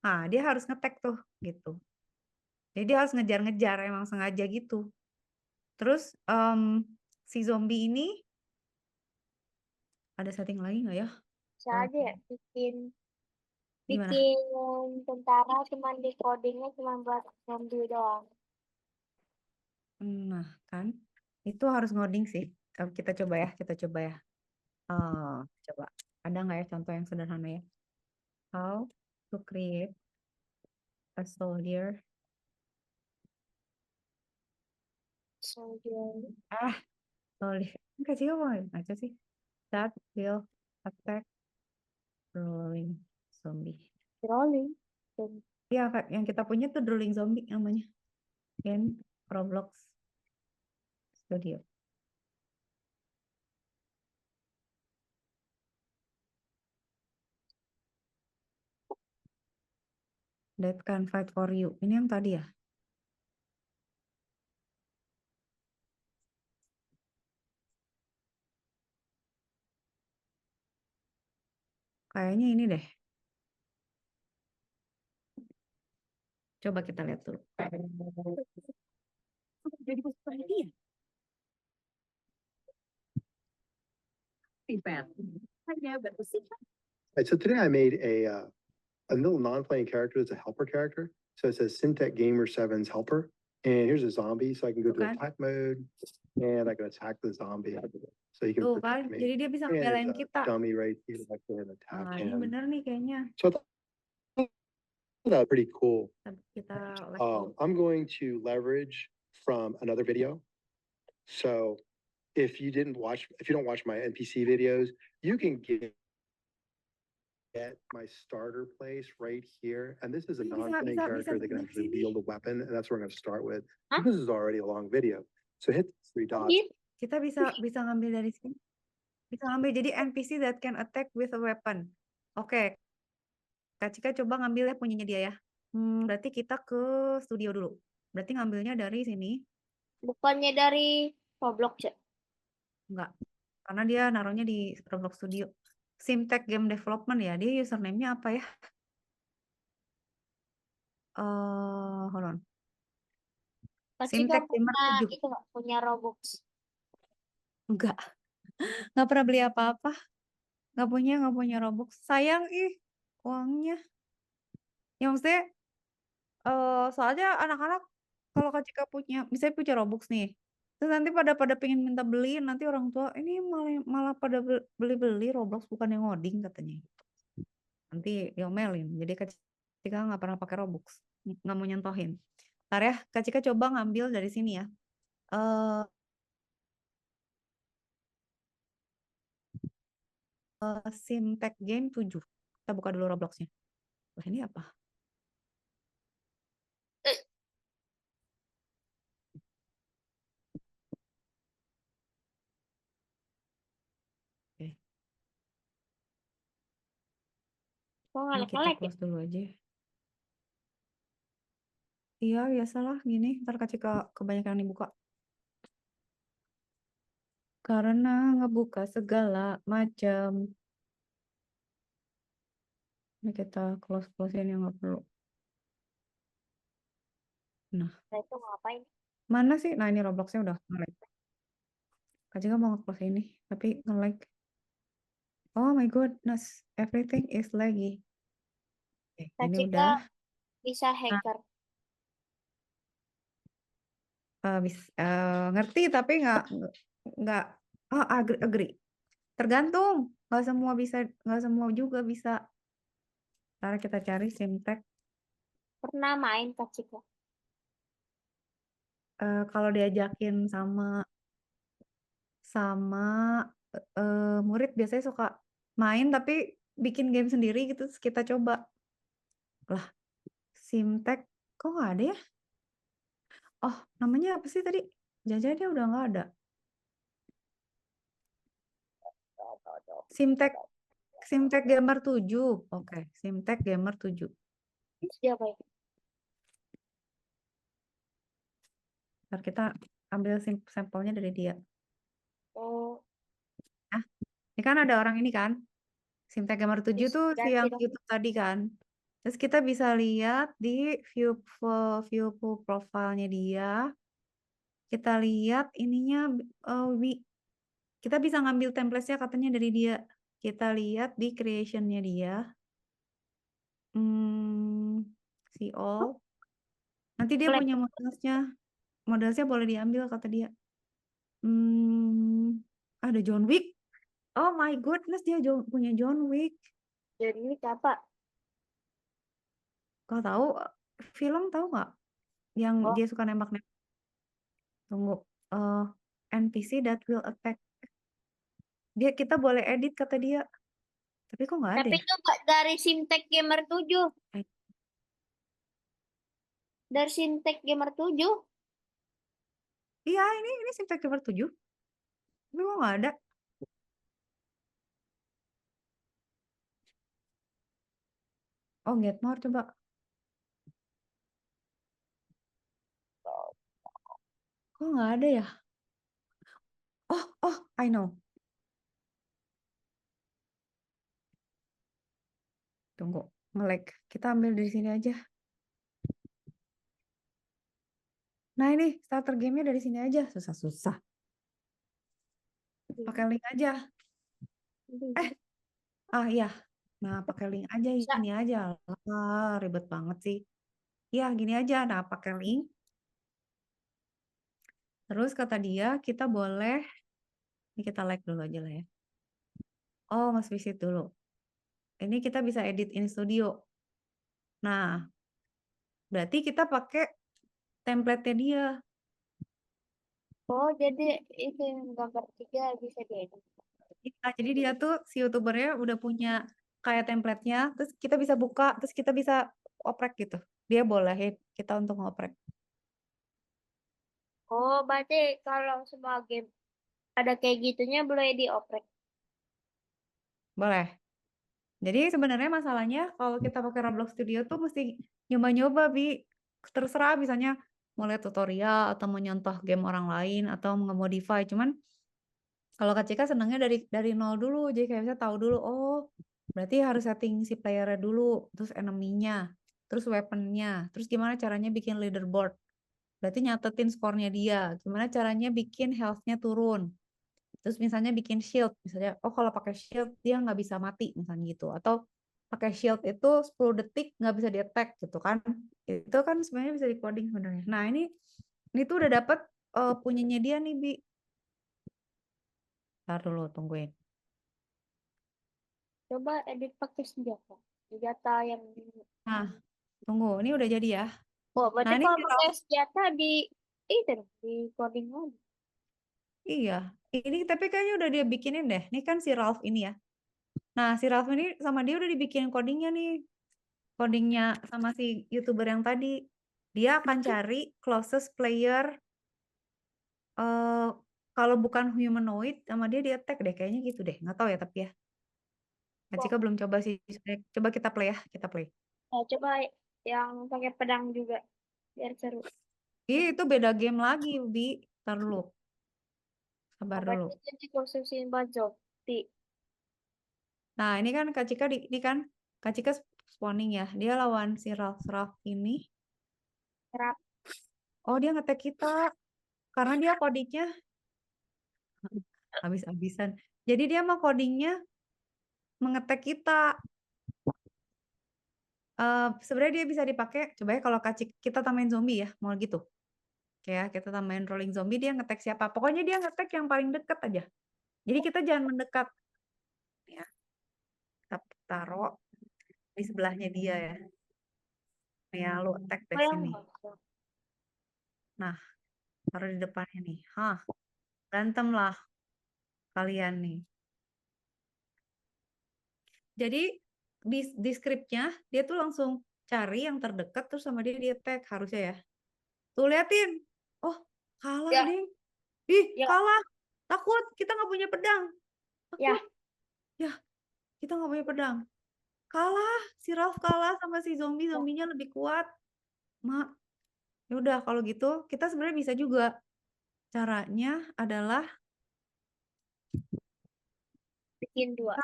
B: nah dia harus ngetek tuh, gitu. Jadi dia harus ngejar-ngejar, emang sengaja gitu. Terus, si zombie ini, ada setting lagi nggak ya?
C: Bisa aja ya bikin
B: Gimana?
C: tentara cuman di codingnya cuman buat zombie doang.
B: Nah, kan? Itu harus ngoding sih. Kita coba ya. Coba. Ada nggak ya contoh yang sederhana ya? How to create a soldier.
C: Soldier.
B: Soldier. Kasih apa aja sih? That will attack rolling zombie.
C: Rolling.
B: Iya, yang kita punya tuh drooling zombie namanya. In Roblox Studio. That can fight for you. Ini yang tadi ya? Kayaknya ini deh. Coba kita lihat dulu. Jadi seperti dia.
G: Right, so today I made a little non-playing character that's a helper character. So it says Syntech Gamer 7's helper. And here's a zombie, so I can go to
B: Okay.
G: attack mode. and I can attack the zombie. So you can
B: Tuh
G: protect
B: kan,
G: me.
B: jadi dia bisa
G: And
B: ngebelain
G: there's a
B: kita.
G: dummy right here. I can attack
B: Ini
G: him.
B: bener nih kayaknya.
G: So that's pretty cool.
B: Kita like oh,
G: I'm going to leverage from another video. So if you don't watch my NPC videos, you can get my starter place right here. And this is a
B: Bisa-
G: non-playing
B: bisa-
G: character
B: bisa
G: that can
B: bener
G: actually
B: sini.
G: wield a weapon. And that's what I'm going to start with.
C: Huh?
G: This is already a long video. So hit the three dots.
C: Gitu.
B: Kita bisa ngambil dari sini. Bisa ngambil jadi NPC that can attack with a weapon. Oke. Kak Cika coba ngambil ya punyanya dia ya. Berarti kita ke studio dulu. Berarti ngambilnya dari sini.
C: Bukannya dari Roblox ya?
B: Enggak. Karena dia naruhnya di Roblox Studio. Simtech Game Development ya. Dia username-nya apa ya? Hold on.
C: Kak Cika
B: Simtech Gamer
C: punya
B: 7.
C: itu nggak? Punya Robux.
B: Enggak. Nggak pernah beli apa-apa. Nggak punya Robux. Sayang ih uangnya. Ya maksudnya soalnya anak-anak kalau Kak Cika punya, misalnya punya Robux nih. Terus nanti pada pengen minta beli, nanti orang tua ini malah pada beli-beli Roblox bukan yang ngoding katanya. Nanti diomelin. Jadi Kak Cika nggak pernah pakai Robux, nggak mau nyentohin. Ntar ya, Kak Cika coba ngambil dari sini ya. Simtech Game 7. Kita buka dulu Robloxnya. Wah ini apa? Oke.
C: Kok
B: Ini kita
C: ngelek-ngelek ya?
B: close dulu aja. Iya, biasalah gini. Ntar Kak Cika kebanyakan dibuka. Karena ngebuka segala macam. Ini kita close-closein yang nggak perlu.
C: Nah itu ngapain?
B: Mana sih? Nah ini Robloxnya udah nge-lag. Kak Cika mau nge-close ini, tapi nge-lag. Oh my goodness, everything is laggy. Oke,
C: Kak
B: ini
C: Cika
B: udah.
C: bisa hacker.
B: Ngerti tapi nggak agree. Tergantung, nggak semua juga bisa. Ntar kita cari Simtech.
C: Pernah main Kak Cika?
B: Kalau diajakin sama murid biasanya suka main tapi bikin game sendiri gitu terus kita coba. Lah, Simtech kok nggak ada ya? Oh, namanya apa sih tadi? Jangan-jangan dia udah nggak ada. Simtech Gamer 7. Oke, Simtech Gamer 7.
C: Siapa ya?
B: Ntar kita ambil sampelnya dari dia.
C: Oh,
B: Ini kan ada orang ini kan. Simtech Gamer 7 tuh si yang
C: dong.
B: YouTube tadi kan. Terus kita bisa lihat di view profile-nya dia. Kita lihat ininya kita bisa ngambil template-nya katanya dari dia. Kita lihat di creation-nya dia. See all. Nanti dia
C: Boleh.
B: punya modelsnya boleh diambil kata dia. Ada John Wick. Oh my goodness, dia punya John Wick.
C: Jadi ini apa?
B: Kau tahu film tahu nggak? Yang
C: Oh.
B: dia suka nembak-nembak. Tunggu. NPC that will attack. Kita boleh edit kata dia. Tapi kok nggak ada
C: Tapi
B: ya?
C: itu nggak dari Simtech Gamer 7. Dari Simtech Gamer 7.
B: Iya, ini Simtech Gamer 7. Tapi kok nggak ada? Oh, get more coba. Kok nggak ada ya? Oh, I know. Tunggu, nge-lag. Kita ambil dari sini aja. Nah ini starter game-nya dari sini aja. Susah-susah. Pakai link aja. Iya. Nah pakai link aja, gini aja. Ribet banget sih. Ya gini aja. Nah pakai link. Terus kata dia kita boleh, ini kita like dulu aja lah ya. Oh, Mas visit dulu. Ini kita bisa edit in studio. Nah, berarti kita pakai template-nya dia.
C: Oh, jadi itu yang gambar 3 bisa diedit.
B: Iya, jadi dia tuh si youtubernya udah punya kayak template-nya, terus kita bisa buka, terus kita bisa oprek gitu. Dia bolehin kita untuk ngoprek.
C: Oh, berarti kalau semua game ada kayak gitunya boleh dioprek.
B: Boleh. Jadi sebenarnya masalahnya kalau kita pakai Roblox Studio tuh mesti nyoba-nyoba, Bi. Terserah misalnya mau lihat tutorial atau mau nyontoh game orang lain atau nge-modify. Cuman kalau Kak Cika senangnya dari nol dulu. Jadi kayak bisa tahu dulu, oh berarti harus setting si playernya dulu, terus enemy-nya, terus weapon-nya, terus gimana caranya bikin leaderboard. Berarti nyatetin skornya dia. Gimana caranya bikin health-nya turun. Terus misalnya bikin shield, misalnya, oh kalau pakai shield dia nggak bisa mati, misalnya gitu. Atau pakai shield itu 10 detik nggak bisa di-attack gitu kan. Itu kan sebenarnya bisa di-coding sebenarnya. Nah ini tuh udah dapet punyanya dia nih, Bi. Ntar dulu, tungguin.
C: Coba edit pakai senjata. Senjata yang
B: Nah, tunggu. Ini udah jadi ya.
C: Oh,
B: Nah,
C: berarti
B: ini
C: kalau
B: si
C: pakai senjata itu dong, di coding lagi.
B: iya. Ini tapi kayaknya udah dia bikinin deh. Ini kan si Ralph ini ya. Nah, si Ralph ini sama dia udah dibikin codingnya nih. Codingnya sama si YouTuber yang tadi. Dia akan cari closest player kalau bukan humanoid sama dia di-attack deh. Kayaknya gitu deh. Nggak tahu ya tapi ya. Kak Cika belum coba sih. Coba kita play ya. Kita play.
C: Nah, coba yang pakai pedang juga biar seru.
B: Ih, itu beda game lagi, Bi. Ntar dulu. Sabar dulu.
C: Berarti itu dikhususin buat zombie.
B: Nah, ini kan Kak Cika ini kan Kak Cika spawning ya. Dia lawan si Ralph ini.
C: Serap.
B: Oh, dia ngetek kita. Karena dia codingnya habis-habisan. Jadi dia mau codingnya mengetek kita. Sebenarnya dia bisa dipakai. Coba ya kalau kita tambahin zombie ya, mau gitu. Oke ya, kita tambahin rolling zombie, dia ngetek siapa? Pokoknya dia ngetek yang paling dekat aja. Jadi kita jangan mendekat. Ya, kita taruh di sebelahnya dia ya. Ya, lu attack
C: Oh,
B: dari
C: yang
B: sini.
C: masuk.
B: Nah, taruh di depannya nih. Hah, berantem lah kalian nih. Jadi di scriptnya dia tuh langsung cari yang terdekat terus sama dia attack harusnya ya. Tuh liatin. Oh, kalah
C: Ya.
B: deh. Ih,
C: Ya.
B: kalah. Takut, kita nggak punya pedang.
C: Ya.
B: Takut. Ya, kita nggak punya pedang. Kalah, si Ralph kalah sama si zombie. Zombinya lebih kuat. Mak, ya udah kalau gitu kita sebenarnya bisa juga. Caranya adalah
C: Bikin 2.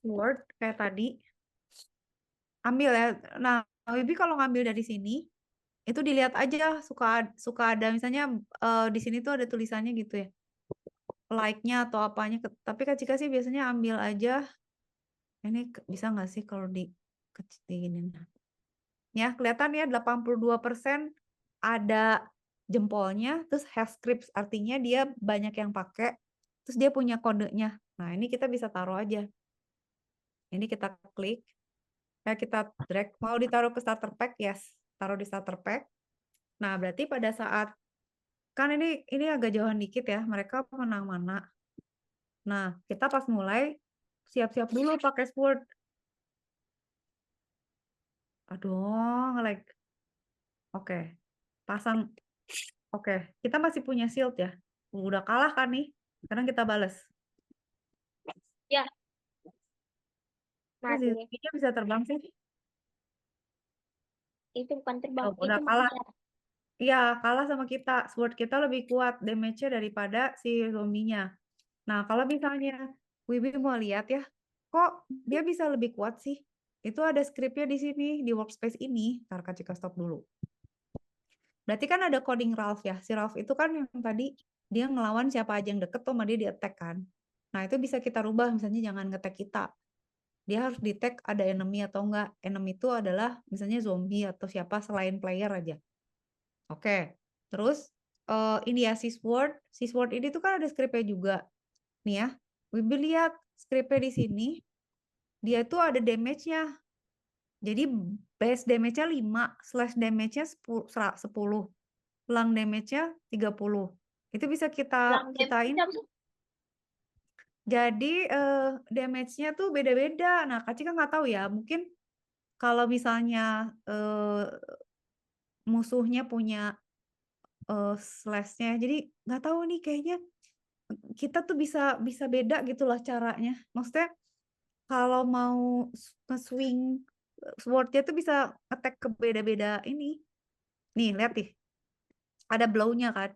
B: word kayak tadi. Ambil ya. Nah, Wibi kalau ngambil dari sini, itu dilihat aja suka ada misalnya di sini tuh ada tulisannya gitu ya. Like-nya atau apanya. Tapi Kak Cika sih biasanya ambil aja. Ini bisa nggak sih kalau di kecilin? Ya, kelihatan ya 82% ada jempolnya, terus has scripts artinya dia banyak yang pakai, terus dia punya kodenya. Nah, ini kita bisa taruh aja. Ini kita klik, ya kita drag, mau ditaruh ke starter pack, yes, taruh di starter pack. Nah, berarti pada saat, kan ini agak jauhan dikit ya, mereka menang mana. Nah, kita pas mulai, siap-siap dulu pakai sword. Aduh, nge-lag. Oke, pasang. Oke, kita masih punya shield ya. Udah kalah kan nih. Sekarang kita bales.
C: Ya.
B: Kok
C: Mati.
B: zilpinya bisa terbang sih?
C: Itu bukan terbang.
B: Oh, udah
C: Itu
B: kalah.
C: mengejar.
B: Iya, kalah sama kita. Sword kita lebih kuat damage-nya daripada si zombinya. Nah, kalau misalnya Wibi mau lihat ya, kok dia bisa lebih kuat sih? Itu ada scriptnya di sini, di workspace ini. Ntar Kak Cika stop dulu. Berarti kan ada coding Ralph ya. Si Ralph itu kan yang tadi dia ngelawan siapa aja yang deket tuh sama dia di-attack kan. Nah, itu bisa kita rubah. Misalnya jangan nge-tag kita. Dia harus di-tag ada enemy atau enggak. Enemy itu adalah misalnya zombie atau siapa selain player aja. Oke. Terus ini ya Sysword. Sysword ini tuh kan ada scriptnya juga. Nih ya, Wibi lihat scriptnya di sini. Dia tuh ada damage-nya. Jadi base damage-nya 5, slash damage-nya 10, lang damage-nya 30. Itu bisa kita
C: Bilang
B: kitain.
C: damage apa sih?
B: Jadi damage-nya tuh beda-beda. Nah, Kak Cika nggak tahu ya. Mungkin kalau misalnya musuhnya punya slash-nya. Jadi nggak tahu nih kayaknya kita tuh bisa beda gitu lah caranya. Maksudnya kalau mau nge-swing sword-nya tuh bisa attack ke beda-beda ini. Nih, lihat nih. Ada blow-nya kan.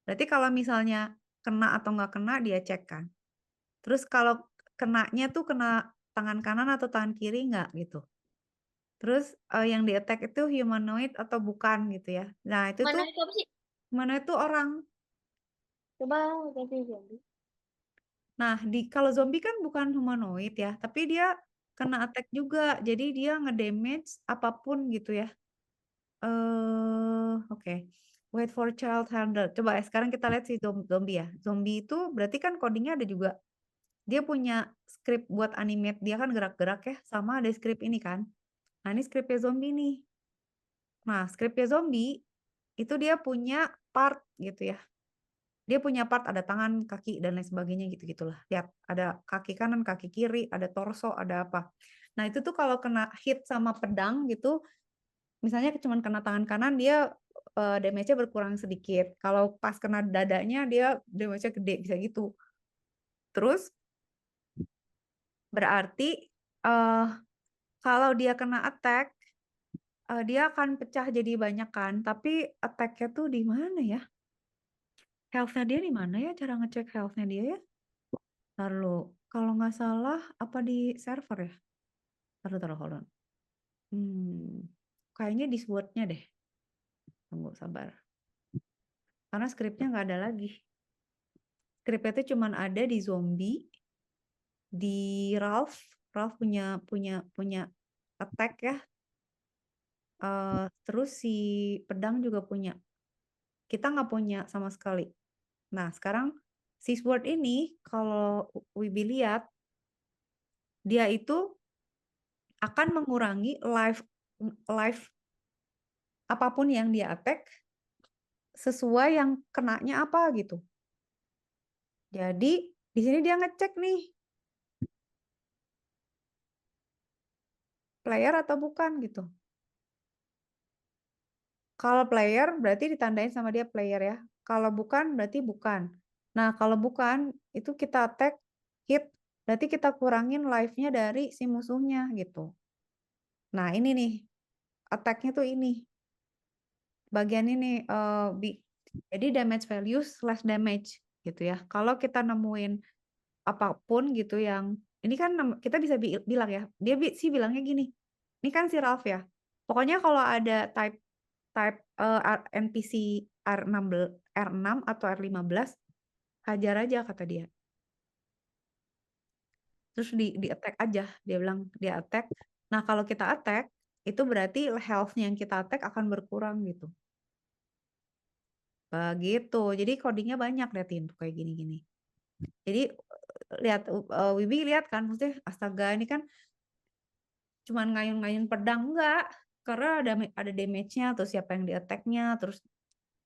B: Berarti kalau misalnya kena atau nggak kena dia cek kan. Terus kalau kenanya tuh kena tangan kanan atau tangan kiri nggak gitu. Terus yang di attack itu humanoid atau bukan gitu ya. Nah itu
C: Mana
B: tuh
C: itu apa sih?
B: humanoid tuh orang.
C: Coba ganti zombie.
B: Nah kalau zombie kan bukan humanoid ya, tapi dia kena attack juga. Jadi dia ngedamage apapun gitu ya. Oke. Wait for child handle. Coba ya, sekarang kita lihat si zombie ya. Zombie itu berarti kan codingnya ada juga. Dia punya script buat animate, dia kan gerak-gerak ya, sama ada script ini kan. Nah ini scriptnya zombie nih. Nah scriptnya zombie itu dia punya part gitu ya. Dia punya part ada tangan, kaki dan lain sebagainya gitu-gitulah. Lihat ada kaki kanan, kaki kiri, ada torso, ada apa. Nah itu tuh kalau kena hit sama pedang gitu, misalnya cuma kena tangan kanan dia damage-nya berkurang sedikit. Kalau pas kena dadanya dia damage-nya gede bisa gitu. Terus berarti kalau dia kena attack dia akan pecah jadi banyak kan. Tapi attack-nya tuh di mana ya? Health-nya dia di mana ya? Cara ngecek health-nya dia ya? Lalu kalau nggak salah apa di server ya? Taruh hold on. Kayaknya di sword-nya deh. Tunggu sabar. Karena scriptnya nggak ada lagi. Scriptnya itu cuma ada di zombie, di Ralph. Ralph punya attack ya. Terus si pedang juga punya. Kita nggak punya sama sekali. Nah sekarang si sword ini kalau Wibi lihat dia itu akan mengurangi life apapun yang dia attack sesuai yang kenanya apa gitu. Jadi di sini dia ngecek nih player atau bukan gitu. Kalau player berarti ditandain sama dia player ya. Kalau bukan berarti bukan. Nah kalau bukan itu kita attack hit berarti kita kurangin life-nya dari si musuhnya gitu. Nah ini nih attack-nya tuh ini. Bagian ini jadi damage value slash damage gitu ya. Kalau kita nemuin apapun gitu yang ini kan kita bisa bilang ya. Dia sih bilangnya gini. Ini kan si Ralph ya. Pokoknya kalau ada type NPC R6 atau R15 hajar aja kata dia. Terus di attack aja. Dia bilang dia attack. Nah, kalau kita attack itu berarti health-nya yang kita attack akan berkurang gitu. Begitu. Jadi codingnya banyak liatin tuh kayak gini-gini. Jadi lihat Wibi lihat kan maksudnya astaga ini kan cuman ngayun-ngayun pedang enggak karena ada damage-nya terus siapa yang di attack-nya terus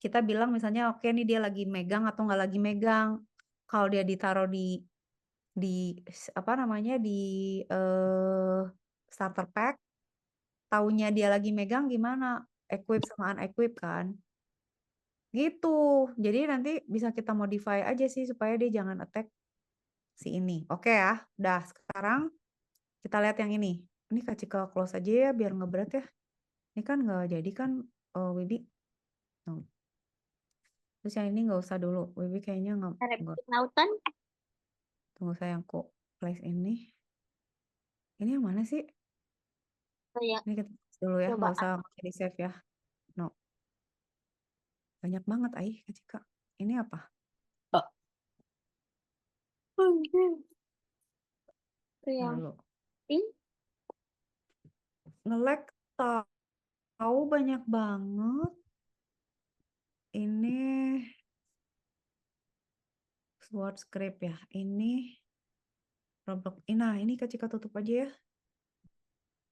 B: kita bilang misalnya oke nih dia lagi megang atau nggak lagi megang. Kalau dia ditaruh di apa namanya di starter pack taunya dia lagi megang gimana equip sama unequip kan. Gitu. Jadi nanti bisa kita modify aja sih supaya dia jangan attack si ini. Oke ya. Udah sekarang kita lihat yang ini. Ini kasih ke close aja ya biar nggak berat ya. Ini kan nggak jadi kan Wibi. No. Terus yang ini nggak usah dulu. Wibi kayaknya nggak.
C: Rapid Nautan.
B: Tunggu sayangku. Place ini. Ini yang mana sih?
C: Oh ya,
B: Ini kita tulis dulu ya.
C: coba.
B: Nggak usah di save ya. No. Banyak banget Kak Cika. Ini apa?
C: Itu yang
B: Lalu.
C: ini.
B: Nge-lag tahu banyak banget. Ini Sword script ya. Ini Roblox. Nah, ini Kak Cika tutup aja ya.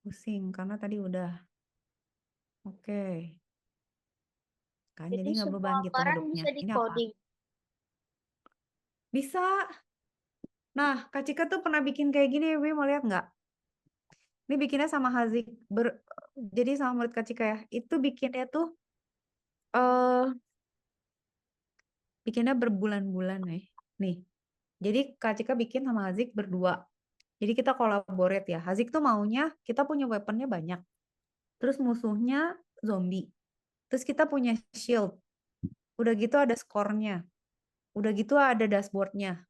B: Pusing karena tadi udah. Oke. Kan jadi
C: Jadi
B: nggak
C: semua
B: beban gitu
C: barang
B: hidupnya.
C: bisa
B: Ini apa?
C: di-coding.
B: Bisa. Nah, Kak Cika tuh pernah bikin kayak gini, Wi, mau lihat nggak? Ini bikinnya sama Hazik. Jadi sama murid Kak Cika ya. Itu bikinnya tuh bikinnya berbulan-bulan nih. Nih. Jadi Kak Cika bikin sama Hazik berdua. Jadi kita collaborate ya. Hazik tuh maunya kita punya weaponnya banyak. Terus musuhnya zombie. Terus kita punya shield. Udah gitu ada skornya. Udah gitu ada dashboardnya.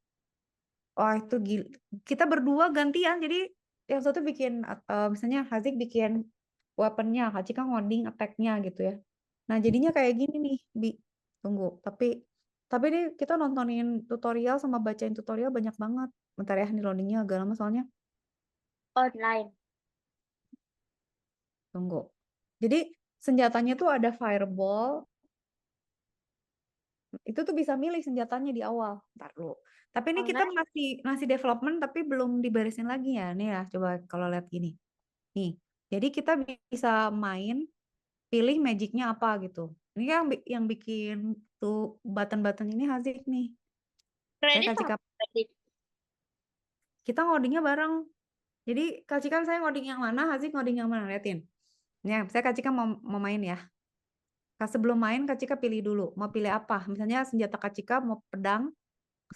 B: Wah itu gila. Kita berdua gantian. Jadi yang satu bikin, misalnya Hazik bikin weaponnya, Kak Cika ngoding attack-nya gitu ya. Nah jadinya kayak gini nih, Bi. Tunggu. Tapi ini kita nontonin tutorial sama bacain tutorial banyak banget. Bentar ya, ini loadingnya agak lama soalnya.
C: Online.
B: Tunggu. Jadi senjatanya tuh ada fireball. Itu tuh bisa milih senjatanya di awal. Ntar dulu. Tapi ini kita masih development tapi belum diberesin lagi ya. Nih ya, coba kalau lihat gini. Nih. Jadi kita bisa main pilih magicnya apa gitu. Ini yang bikin tuh button-button ini Hazik nih. Saya
C: Kredit
B: kasih
C: apa? Kredit.
B: kita ngodingnya bareng. Jadi Kak Cika saya ngoding yang mana, Hazik ngoding yang mana, liatin. Ya, saya Kak Cika mau main ya. Sebelum main Kak Cika pilih dulu, mau pilih apa? Misalnya senjata Kak Cika mau pedang,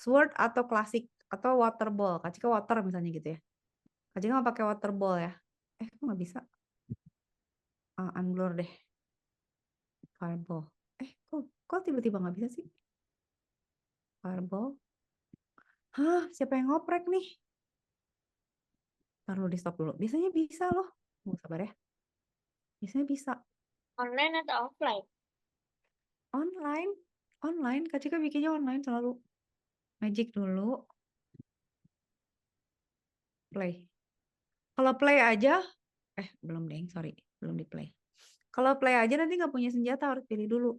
B: sword atau klasik atau water ball. Kak Cika water misalnya gitu ya. Kak Cika mau pakai water ball ya. Kok nggak bisa? Unblur deh. Fireball. Kok tiba-tiba nggak bisa sih? Fireball. Hah, siapa yang ngoprek nih? Ntar di stop dulu. Biasanya bisa loh. Sabar ya. Biasanya bisa.
C: Online atau offline?
B: Online. Online. Kak Cika bikinnya online selalu. Magic dulu. Play. Kalau play aja, belum deh, sorry. Belum di play. Kalau play aja nanti nggak punya senjata, harus pilih dulu.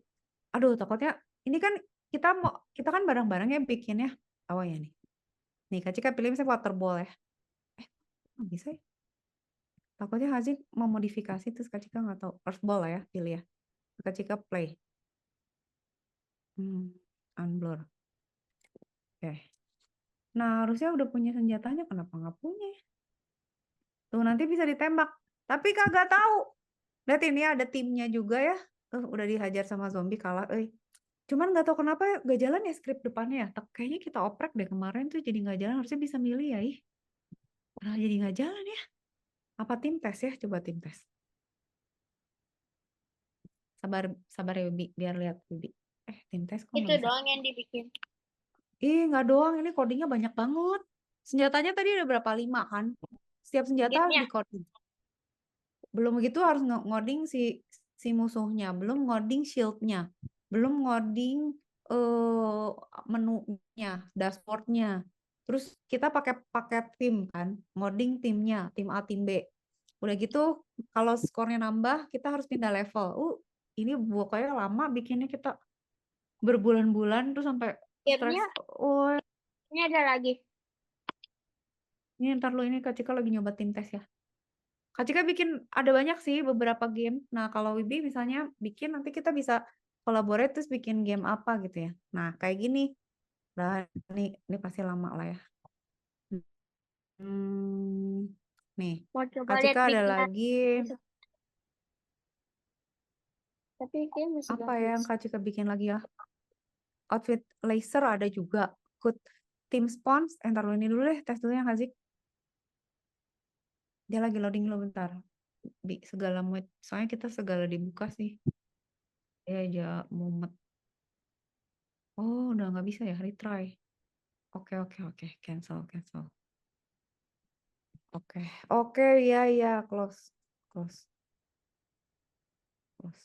B: Aduh, takutnya, ini kan kita kan bareng-bareng ya bikinnya. Oh ya nih. Nih, Kak Cika pilih misalnya water ball ya. Nggak bisa ya? Takutnya Hazik memodifikasi terus Kak Cika nggak tahu. Earth ball lah ya, pilih ya. Kak Cika play. Unblur. Oke. Nah, harusnya udah punya senjatanya, kenapa nggak punya ya? Tuh, nanti bisa ditembak. Tapi kagak tahu. Lihat ini ada timnya juga ya. Udah dihajar sama zombie kalah. Cuman nggak tahu kenapa nggak jalan ya skrip depannya ya. Kayaknya kita oprek deh kemarin tuh jadi nggak jalan. Harusnya bisa milih ya. Nah, jadi nggak jalan ya. Apa tim tes ya? Coba tim tes. Sabar ya Bibi, biar lihat Bibi. Tim tes kok
C: Itu
B: nggak bisa?
C: doang yang dibikin.
B: Nggak doang. Ini codingnya banyak banget. Senjatanya tadi ada berapa? 5 kan? Setiap senjata harus
C: Gamenya.
B: di-coding. Belum begitu harus ngoding si musuhnya, belum ngoding shieldnya, belum ngoding menunya, dashboardnya. Terus kita pakai tim kan, ngoding timnya, tim A, tim B. Udah gitu kalau skornya nambah kita harus pindah level. Ini pokoknya lama bikinnya, kita berbulan-bulan terus sampai stres.
C: Gamenya. Ini ada lagi.
B: Ini ntar lu, ini Kak Cika lagi nyoba tim tes ya. Kak Cika bikin ada banyak sih beberapa game. Nah, kalau Wibi misalnya bikin, nanti kita bisa collaborate terus bikin game apa gitu ya. Nah, kayak gini. Nah, ini pasti lama lah ya. Nih,
C: Mau coba
B: Kak
C: lihat
B: Cika ada
C: bikinnya.
B: lagi.
C: Tapi dia masih
B: Apa ya yang Kak Cika bikin lagi ya? Outfit laser ada juga. Ikut tim spons. Ntar dulu ini dulu deh, tes dulu yang Hazik. Dia lagi loading dulu bentar. Segala mood. Soalnya kita segala dibuka sih. Dia aja mumet. Oh, udah nggak bisa ya, retry. Oke, cancel. Oke, ya, close.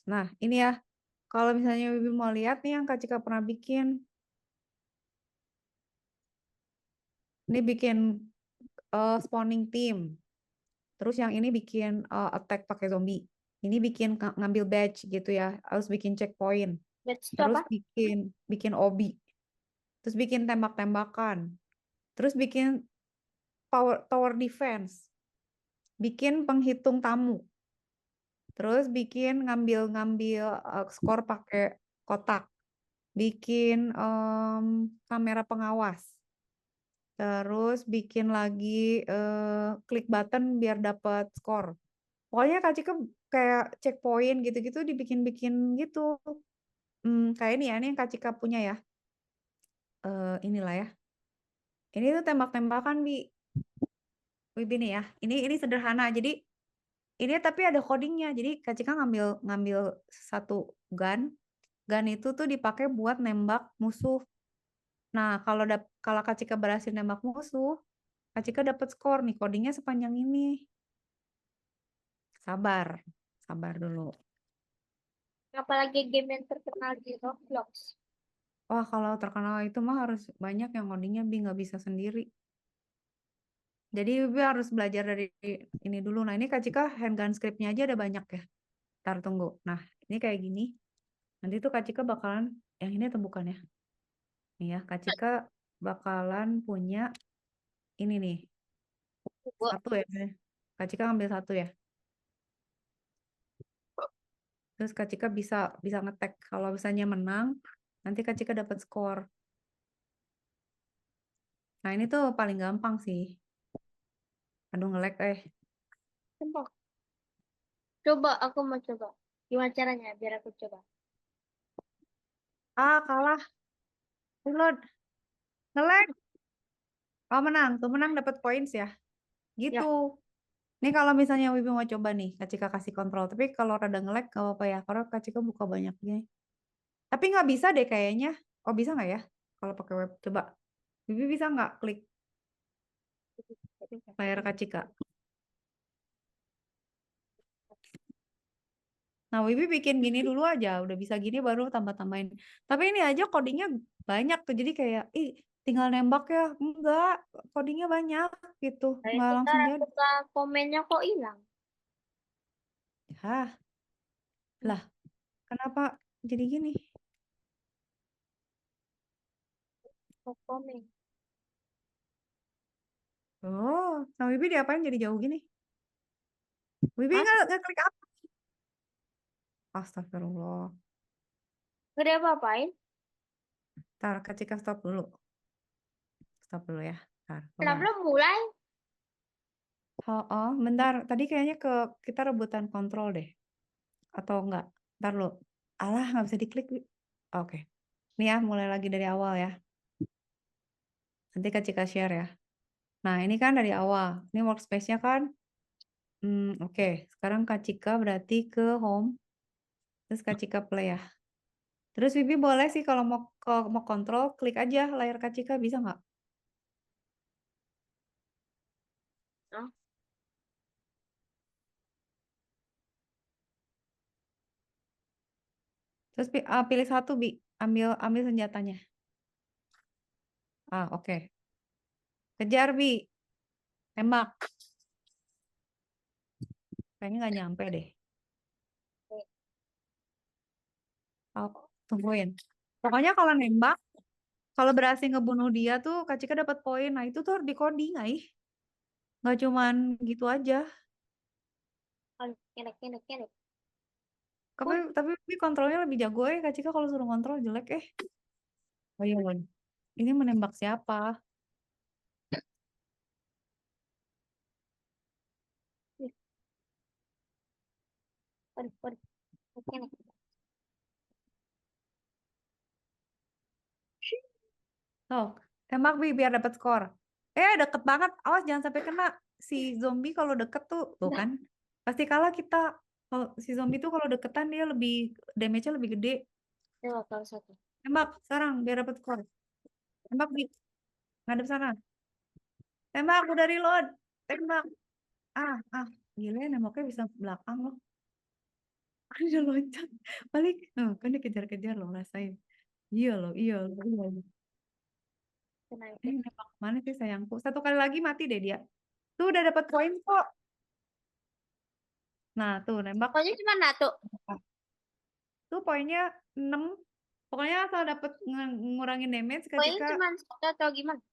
B: Nah, ini ya, kalau misalnya Wibi mau lihat nih yang Kak Cika pernah bikin. Ini bikin spawning team. Terus yang ini bikin attack pakai zombie. Ini bikin ngambil badge gitu ya, harus bikin checkpoint.
C: Batch itu
B: Terus
C: apa?
B: bikin obi. terus bikin tembak-tembakan, terus bikin tower defense, bikin penghitung tamu, terus bikin ngambil skor pakai kotak, bikin kamera pengawas, terus bikin lagi klik button biar dapat skor. Pokoknya Kak Cika kayak checkpoint gitu-gitu dibikin-bikin gitu. Kayak ini ya, ini yang Kak Cika punya ya. Inilah ya. Ini tuh tembak-tembakan Wibi nih ya. Ini sederhana. Jadi ini tapi ada codingnya. Jadi Kak Cika ngambil satu gun. Gun itu tuh dipakai buat nembak musuh. Nah, kalau Kak Cika berhasil nembak musuh, Kak Cika dapat skor nih. Codingnya sepanjang ini. Sabar dulu.
C: Apalagi game yang terkenal di Roblox.
B: Wah, kalau terkenal itu mah harus banyak yang codingnya nggak bisa sendiri. Jadi Bibi harus belajar dari ini dulu. Nah, ini Kak Cika handgun scriptnya aja ada banyak ya. Ntar tunggu. Nah, ini kayak gini. Nanti tuh Kak Cika bakalan, yang ini atau bukan ya? Nih ya, Kak Cika bakalan punya ini nih. Satu ya. Kak Cika ngambil satu ya. Terus Kak Cika bisa ngetek. Kalau misalnya menang, nanti Kak Cika dapat skor. Nah, ini tuh paling gampang sih. Aduh, nge-lag
C: Coba. Coba, aku mau coba. Gimana caranya biar aku coba?
B: Kalah. Reload. Nge-lag. Oh, menang. Tuh menang dapat points ya. Gitu. Ini kalau misalnya Wibi mau coba nih, Kak Cika kasih kontrol. Tapi kalau rada nge-lag gak apa-apa ya. Karena Kak Cika buka banyaknya. Tapi nggak bisa deh kayaknya. Oh, bisa nggak ya? Kalau pakai web. Coba. Wibi bisa nggak klik layar Kak Cika? Nah, Wibi bikin gini dulu aja. Udah bisa gini baru tambah-tambahin. Tapi ini aja codingnya banyak tuh. Jadi kayak, tinggal nembak ya. Enggak. Codingnya banyak gitu.
C: Nah,
B: Nggak langsung
C: sekarang
B: jadi.
C: buka komennya kok hilang.
B: Hah, lah. Kenapa jadi gini?
C: Kok komen.
B: Oh, nah Wibi diapain jadi jauh gini? Wibi
C: Hah?
B: nggak klik apa? Astagfirullah.
C: Gak ada apa-apain.
B: Ntar Kak Cika stop dulu. Stop dulu ya. Ntar, hold on.
C: Belum mulai.
B: Oh, bentar. Tadi kayaknya kita rebutan kontrol deh. Atau enggak? Ntar lu. Alah, nggak bisa diklik. Oke. Nih ya, mulai lagi dari awal ya. Nanti Kak Cika share ya. Nah, ini kan dari awal. Ini workspace-nya kan. Oke. Sekarang Kak Cika berarti ke home. Terus Kak Cika play ya. Terus Wibi boleh sih kalau mau kontrol, klik aja layar Kak Cika, bisa nggak?
C: Hah?
B: Terus pilih satu, Bi. Ambil senjatanya. Oke. Kejar, Bi. Tembak. Kayaknya nggak nyampe deh. Tungguin. Pokoknya kalau nembak, kalau berhasil ngebunuh dia tuh Kak Cika dapat poin. Nah, itu tuh harus di-coding, nggak cuman gitu aja.
C: Enak.
B: Tapi Bi kontrolnya lebih jago Kak Cika kalau suruh kontrol jelek Oh iya, Lon. Ini menembak siapa?
C: Waduh. Enak.
B: Tuh, tembak Bi biar dapat skor. Deket banget. Awas jangan sampai kena. Si zombie kalau deket tuh kan. Pasti kalah kita. Kalau si zombie tuh kalau deketan dia lebih damage-nya lebih gede.
C: Coba kalau satu.
B: Tembak sekarang biar dapat skor. Tembak Bi. Ngadep sana. Tembak udah reload. Tembak. Gila ya nembaknya bisa belakang loh. Dia loncat. Balik. Kan dikejar-kejar loh rasain. Iya loh. Nembak mana sih sayangku? Satu kali lagi mati deh dia. Tuh udah dapat poin kok. Nah, tuh nembak.
C: Pokoknya cuma satu.
B: Tuh poinnya 6 Pokoknya asal dapet ngurangin damage, Kak
C: Poin
B: Cika.
C: cuma satu atau gimana?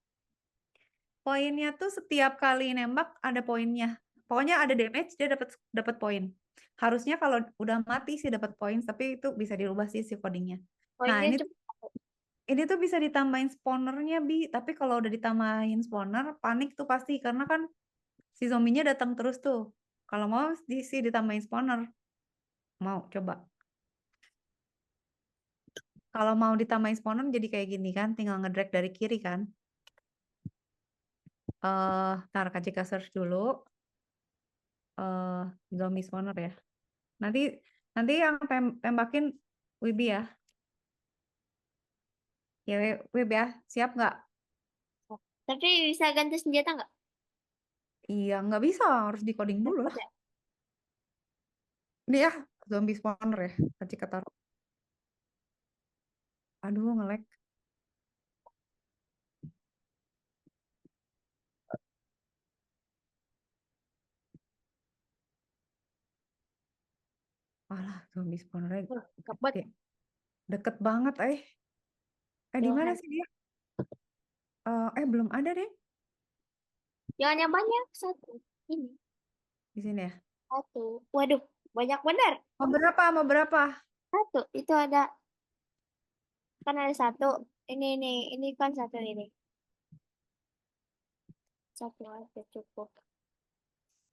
B: Poinnya tuh setiap kali nembak ada poinnya. Pokoknya ada damage dia dapat poin. Harusnya kalau udah mati sih dapat poin, tapi itu bisa dirubah sih si codingnya. Nah,
C: Poinnya
B: ini
C: cuma satu.
B: ini tuh bisa ditambahin spawnernya, Bi. Tapi kalau udah ditambahin spawner, panik tuh pasti karena kan si zombinya datang terus tuh. Kalau mau sih ditambahin spawner. Mau coba. Kalau mau ditambahin spawner jadi kayak gini kan, tinggal ngedrag dari kiri kan. Ntar Kak Cika search dulu. Zombie spawner ya. Nanti yang tembakin Wibi ya. Ya Wib ya, siap nggak?
C: Tapi bisa ganti senjata nggak?
B: Iya, nggak bisa, harus di coding dulu lah. Ini ya, zombie spawner ya, Kak Cika taruh. Aduh, nge-lag. Alah, zombie spawnernya
C: Dapat.
B: gede. Deket banget, di mana
C: Johan.
B: sih dia? Belum ada deh
C: Jangan yang banyak, satu. Ini,
B: di sini ya.
C: satu. Waduh, banyak benar.
B: Mau berapa?
C: Satu, itu ada. Kan ada satu. Ini kan satu ini. Satu aja cukup.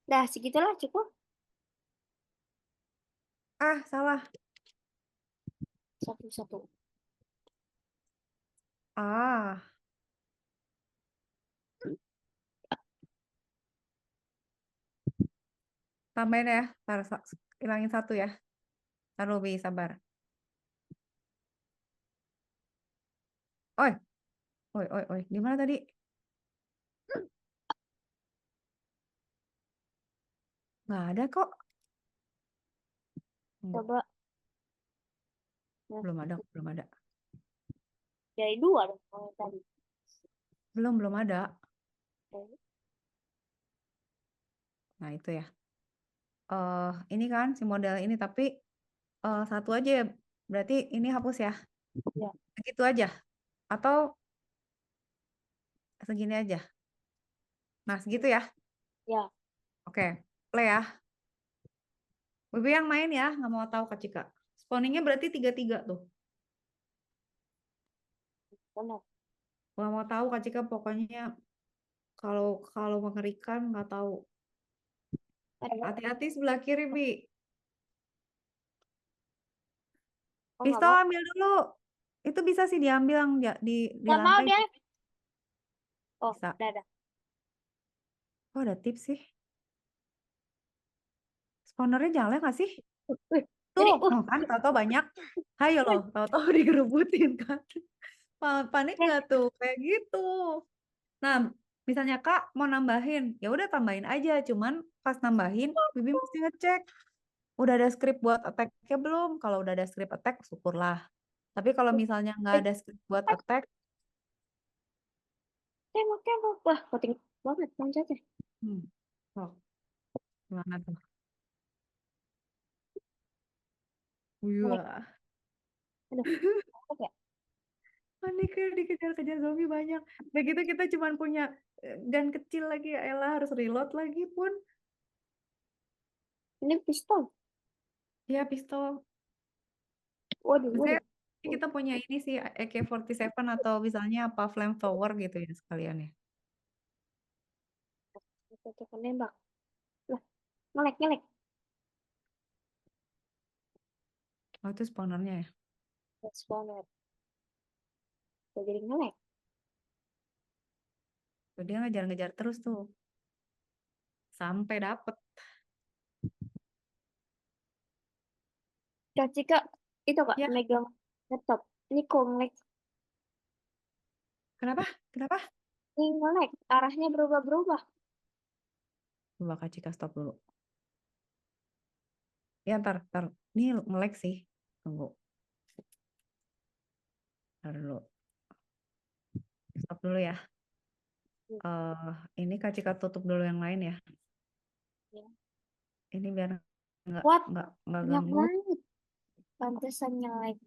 C: Dah, segitulah cukup.
B: Ah, salah.
C: Satu.
B: Ah, tambahin ya, hilangin satu ya. Taruh Bi, sabar. Oi, di mana tadi? Nggak ada kok.
C: Coba
B: Belum ada.
C: dari dua dong kalau tadi.
B: Belum ada.
C: Oke.
B: Nah, itu ya. Ini kan si model ini, tapi satu aja ya. Berarti ini hapus ya.
C: Ya.
B: Segitu aja. Atau segini aja. Nah, segitu ya.
C: Ya.
B: Oke, play ya. Wibi yang main ya, nggak mau tahu Kak Cika. Spawningnya berarti 3-3 tuh.
C: Benar.
B: Nggak mau tahu Kak Cika, pokoknya kalau mengerikan nggak tahu. Hati-hati sebelah kiri, Bi.
C: Oh, nggak
B: Pistol
C: mau.
B: ambil dulu. Itu bisa sih diambil yang di
C: Nggak mau
B: lantai.
C: dia. Oh,
B: Bisa.
C: udah.
B: Oh, ada tips sih. Spawnernya nyala nggak sih? Tuh,
C: Jadi,
B: kan tahu-tahu banyak. Hayo loh, tahu-tahu digerebutin kan. Panik nggak tuh? Kayak gitu. Nah, misalnya Kak mau nambahin, ya udah tambahin aja. Cuman pas nambahin, Bibi mesti ngecek. Udah ada script buat attack-nya belum? Kalau udah ada script attack, syukurlah. Tapi kalau misalnya nggak ada script buat attack,
C: tembak. Wah, penting banget loncatnya.
B: oh, gimana tuh? Wah,
C: Aduh, takut ya?
B: paniknya dikejar-kejar zombie banyak. Begitu kita cuma punya gun kecil lagi, ya elah harus reload lagi pun.
C: Ini pistol.
B: Ya, pistol.
C: Waduh.
B: Misalnya kita punya ini sih AK-47 atau misalnya apa flamethrower gitu ya sekalian ya.
C: Kita nembak. Lah, ngelek.
B: Oh, itu spawnernya ya.
C: Spawner. Jadi ngelek.
B: Tuh, dia ngejar-ngejar terus tuh. Sampai dapet.
C: Kak Cika, itu Kak,
B: Ya,
C: megang laptop. Ini kok ngelek.
B: kenapa?
C: Ini ngelek. Arahnya berubah-berubah.
B: Coba Kak Cika stop dulu. Ya, ntar. Ini nge-lag sih. Tunggu. Ntar dulu. Stop dulu ya. Ini Kak Cika tutup dulu yang lain ya.
C: Ya.
B: Ini biar nggak
C: What?
B: nggak
C: Banyak
B: ganggu.
C: banget. Pantesan ngelek.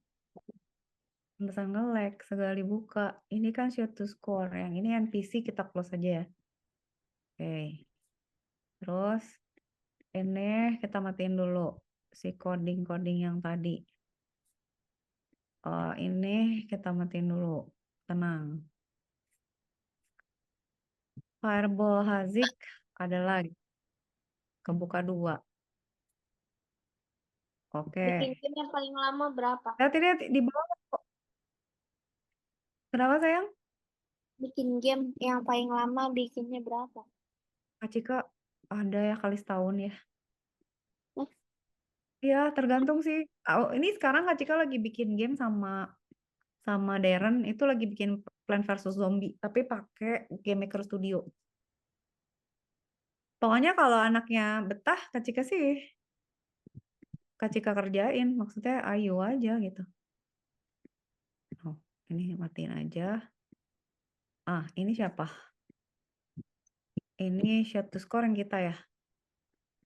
B: Pantesan nge-lag segala dibuka. Ini kan shoot to score. Yang ini NPC kita close aja ya. Oke. Terus ini kita matiin dulu si coding-coding yang tadi. Ini kita matiin dulu. Tenang. Fireball Hazik ada lagi. Kebuka 2. Oke.
C: Bikin game yang paling lama berapa?
B: Lihat di bawah kok. Kenapa sayang?
C: Bikin game yang paling lama bikinnya berapa?
B: Kak Cika ada ya kali setahun ya.
C: Hah?
B: Iya, tergantung sih. Ini sekarang Kak Cika lagi bikin game sama Darren itu lagi bikin Plant vs Zombie, tapi pakai Game Maker Studio. Pokoknya kalau anaknya betah, Kak Cika kerjain. Maksudnya ayo aja gitu. Oh, ini matiin aja. Ini siapa? Ini shot to score yang kita ya.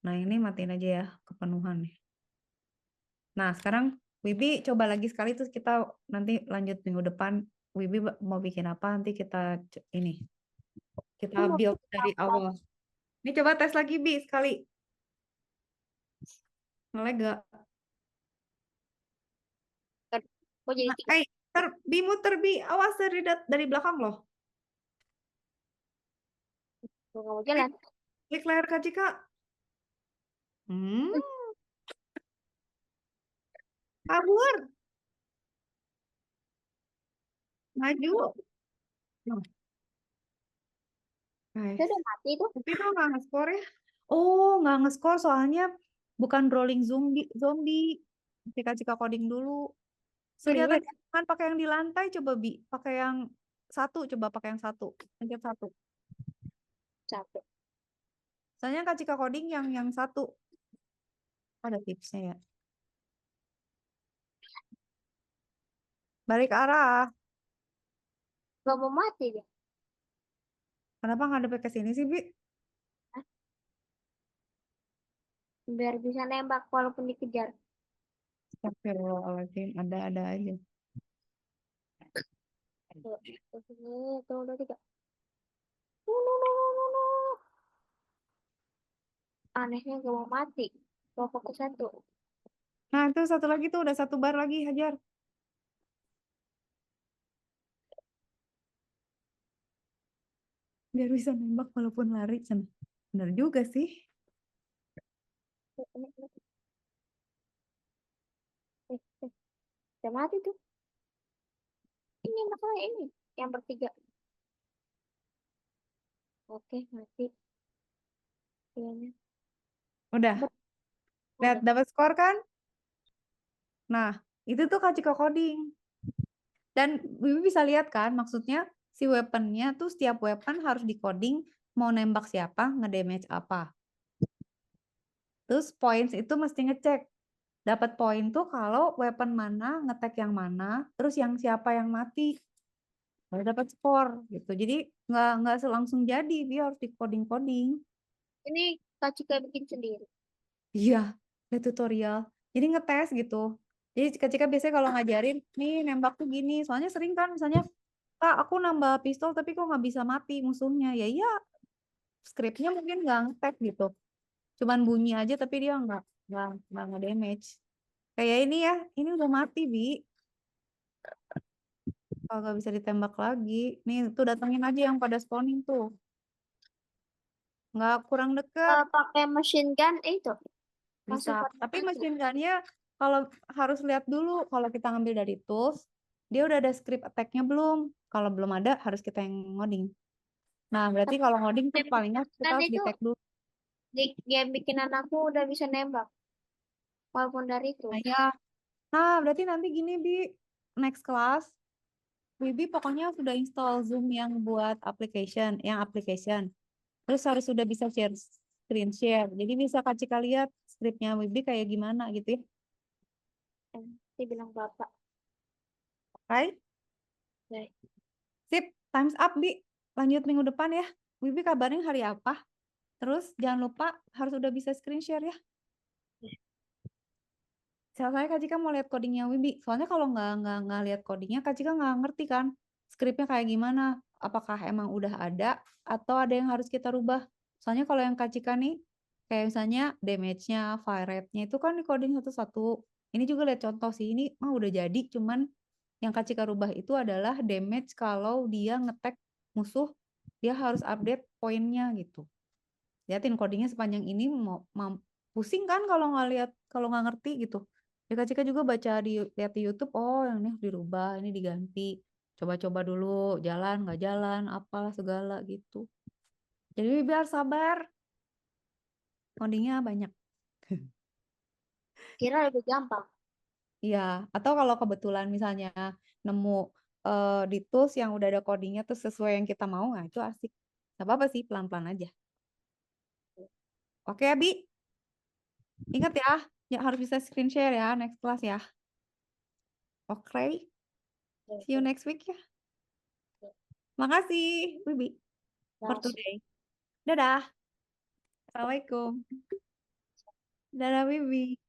B: Nah, ini matiin aja ya, kepenuhan nih. Nah, sekarang Wibi coba lagi sekali terus kita nanti lanjut minggu depan. Wibi mau bikin apa nanti kita build dari awal. Ini coba tes lagi Bi sekali. Nge-lag gak?
C: Oh jadi
B: Nah, Bi muter Bi, awas dari belakang loh.
C: nggak mau jalan.
B: Klik layar Kak Cika. Kabur. Maju.
C: Dia udah mati tuh.
B: Tapi kok nggak nge-score ya? Oh, nggak nge-score soalnya bukan rolling zombie. Cika coding dulu. Sudah tadi kan pakai yang di lantai, coba Bi. Pakai yang satu, coba pakai yang satu. Pencet 1.
C: Capek.
B: Soalnya Kak Cika coding yang satu. Ada tipsnya ya. Balik arah.
C: Gak mau mati dia.
B: Kenapa nggak ada ke sini sih, Bi?
C: Biar bisa nembak walaupun dikejar.
B: Astagfirullahaladzim, ada aja.
C: Tuh, udah 3. Anehnya gak mau mati. Mau fokus 1.
B: Nah, itu satu lagi tuh, udah 1 bar lagi, hajar. Biar bisa nembak walaupun lari. Bener juga sih.
C: Udah mati tuh. Ini masalah ini. Yang bertiga. Oke, mati. Kayaknya.
B: Udah. Lihat, dapat skor kan? Nah, itu tuh Kak Cika coding. Dan Bibi bisa lihat kan, maksudnya si weaponnya tuh setiap weapon harus di-coding mau nembak siapa, nge-damage apa. Terus points itu mesti ngecek. Dapat poin tuh kalau weapon mana, ngetek yang mana, terus yang siapa yang mati. Baru dapat skor gitu. Jadi nggak langsung jadi, dia harus di-coding.
C: Ini Kak Cika bikin sendiri.
B: Iya, ada tutorial. Jadi ngetes gitu. Jadi ketika biasanya kalau ngajarin, nih nembak tuh gini. Soalnya sering kan misalnya, Kak aku nambah pistol tapi kok nggak bisa mati musuhnya. Ya iya, scriptnya mungkin nggak ngetek gitu. Cuman bunyi aja tapi dia nggak nge-damage. Kayak ini ya, ini udah mati, Bi. Kalau nggak bisa ditembak lagi. Nih, tuh datengin aja yang pada spawning tuh. Nggak kurang deket.
C: Pakai machine gun itu.
B: Bisa.
C: Langsung
B: Tapi
C: mati.
B: machine gun-nya kalau harus lihat dulu. Kalau kita ngambil dari tools, dia udah ada script attack-nya belum? Kalau belum ada, harus kita yang ngoding. Nah, berarti kalau ngoding tuh palingnya kita harus di-tag dulu.
C: Di game bikin anakku udah bisa nembak. Walaupun dari itu.
B: Nah, ya. Nah, berarti nanti gini, Bi. Next class, Bibi pokoknya sudah install Zoom yang buat application. Terus harus sudah bisa screen share. Jadi bisa Kak Cika lihat scriptnya Bibi kayak gimana gitu ya.
C: Dia bilang bapak.
B: Oke?
C: Baik.
B: Sip, times up, Bi. Lanjut minggu depan ya. Bibi kabarin hari apa. Terus jangan lupa harus udah bisa screen share ya. Soalnya Kak Cika mau lihat codingnya Wibi. Soalnya kalau nggak lihat codingnya, Kak Cika nggak ngerti kan skripnya kayak gimana. Apakah emang udah ada atau ada yang harus kita rubah? Soalnya kalau yang Kak Cika nih, kayak misalnya damage-nya, fire rate-nya itu kan di coding satu-satu. Ini juga lihat contoh sih. Ini mah udah jadi, cuman yang Kak Cika rubah itu adalah damage kalau dia ngetek musuh, dia harus update poinnya gitu. Liatin codingnya sepanjang ini pusing kan kalau nggak lihat, kalau nggak ngerti gitu. Ya Kak Cika juga lihat di YouTube, oh yang ini harus dirubah, ini diganti. Coba-coba dulu, jalan nggak jalan, apalah segala gitu. Jadi biar sabar, codingnya banyak.
C: Kira lebih gampang.
B: Iya, atau kalau kebetulan misalnya nemu di tools yang udah ada codingnya tuh sesuai yang kita mau, nah itu asik. Gak apa-apa sih, pelan-pelan aja. Oke, Abi. Ingat ya harus bisa screen share ya next class ya. Oke, see you next week ya. Makasih, Wibi, for today. Dadah. Assalamualaikum. Dadah, Wibi.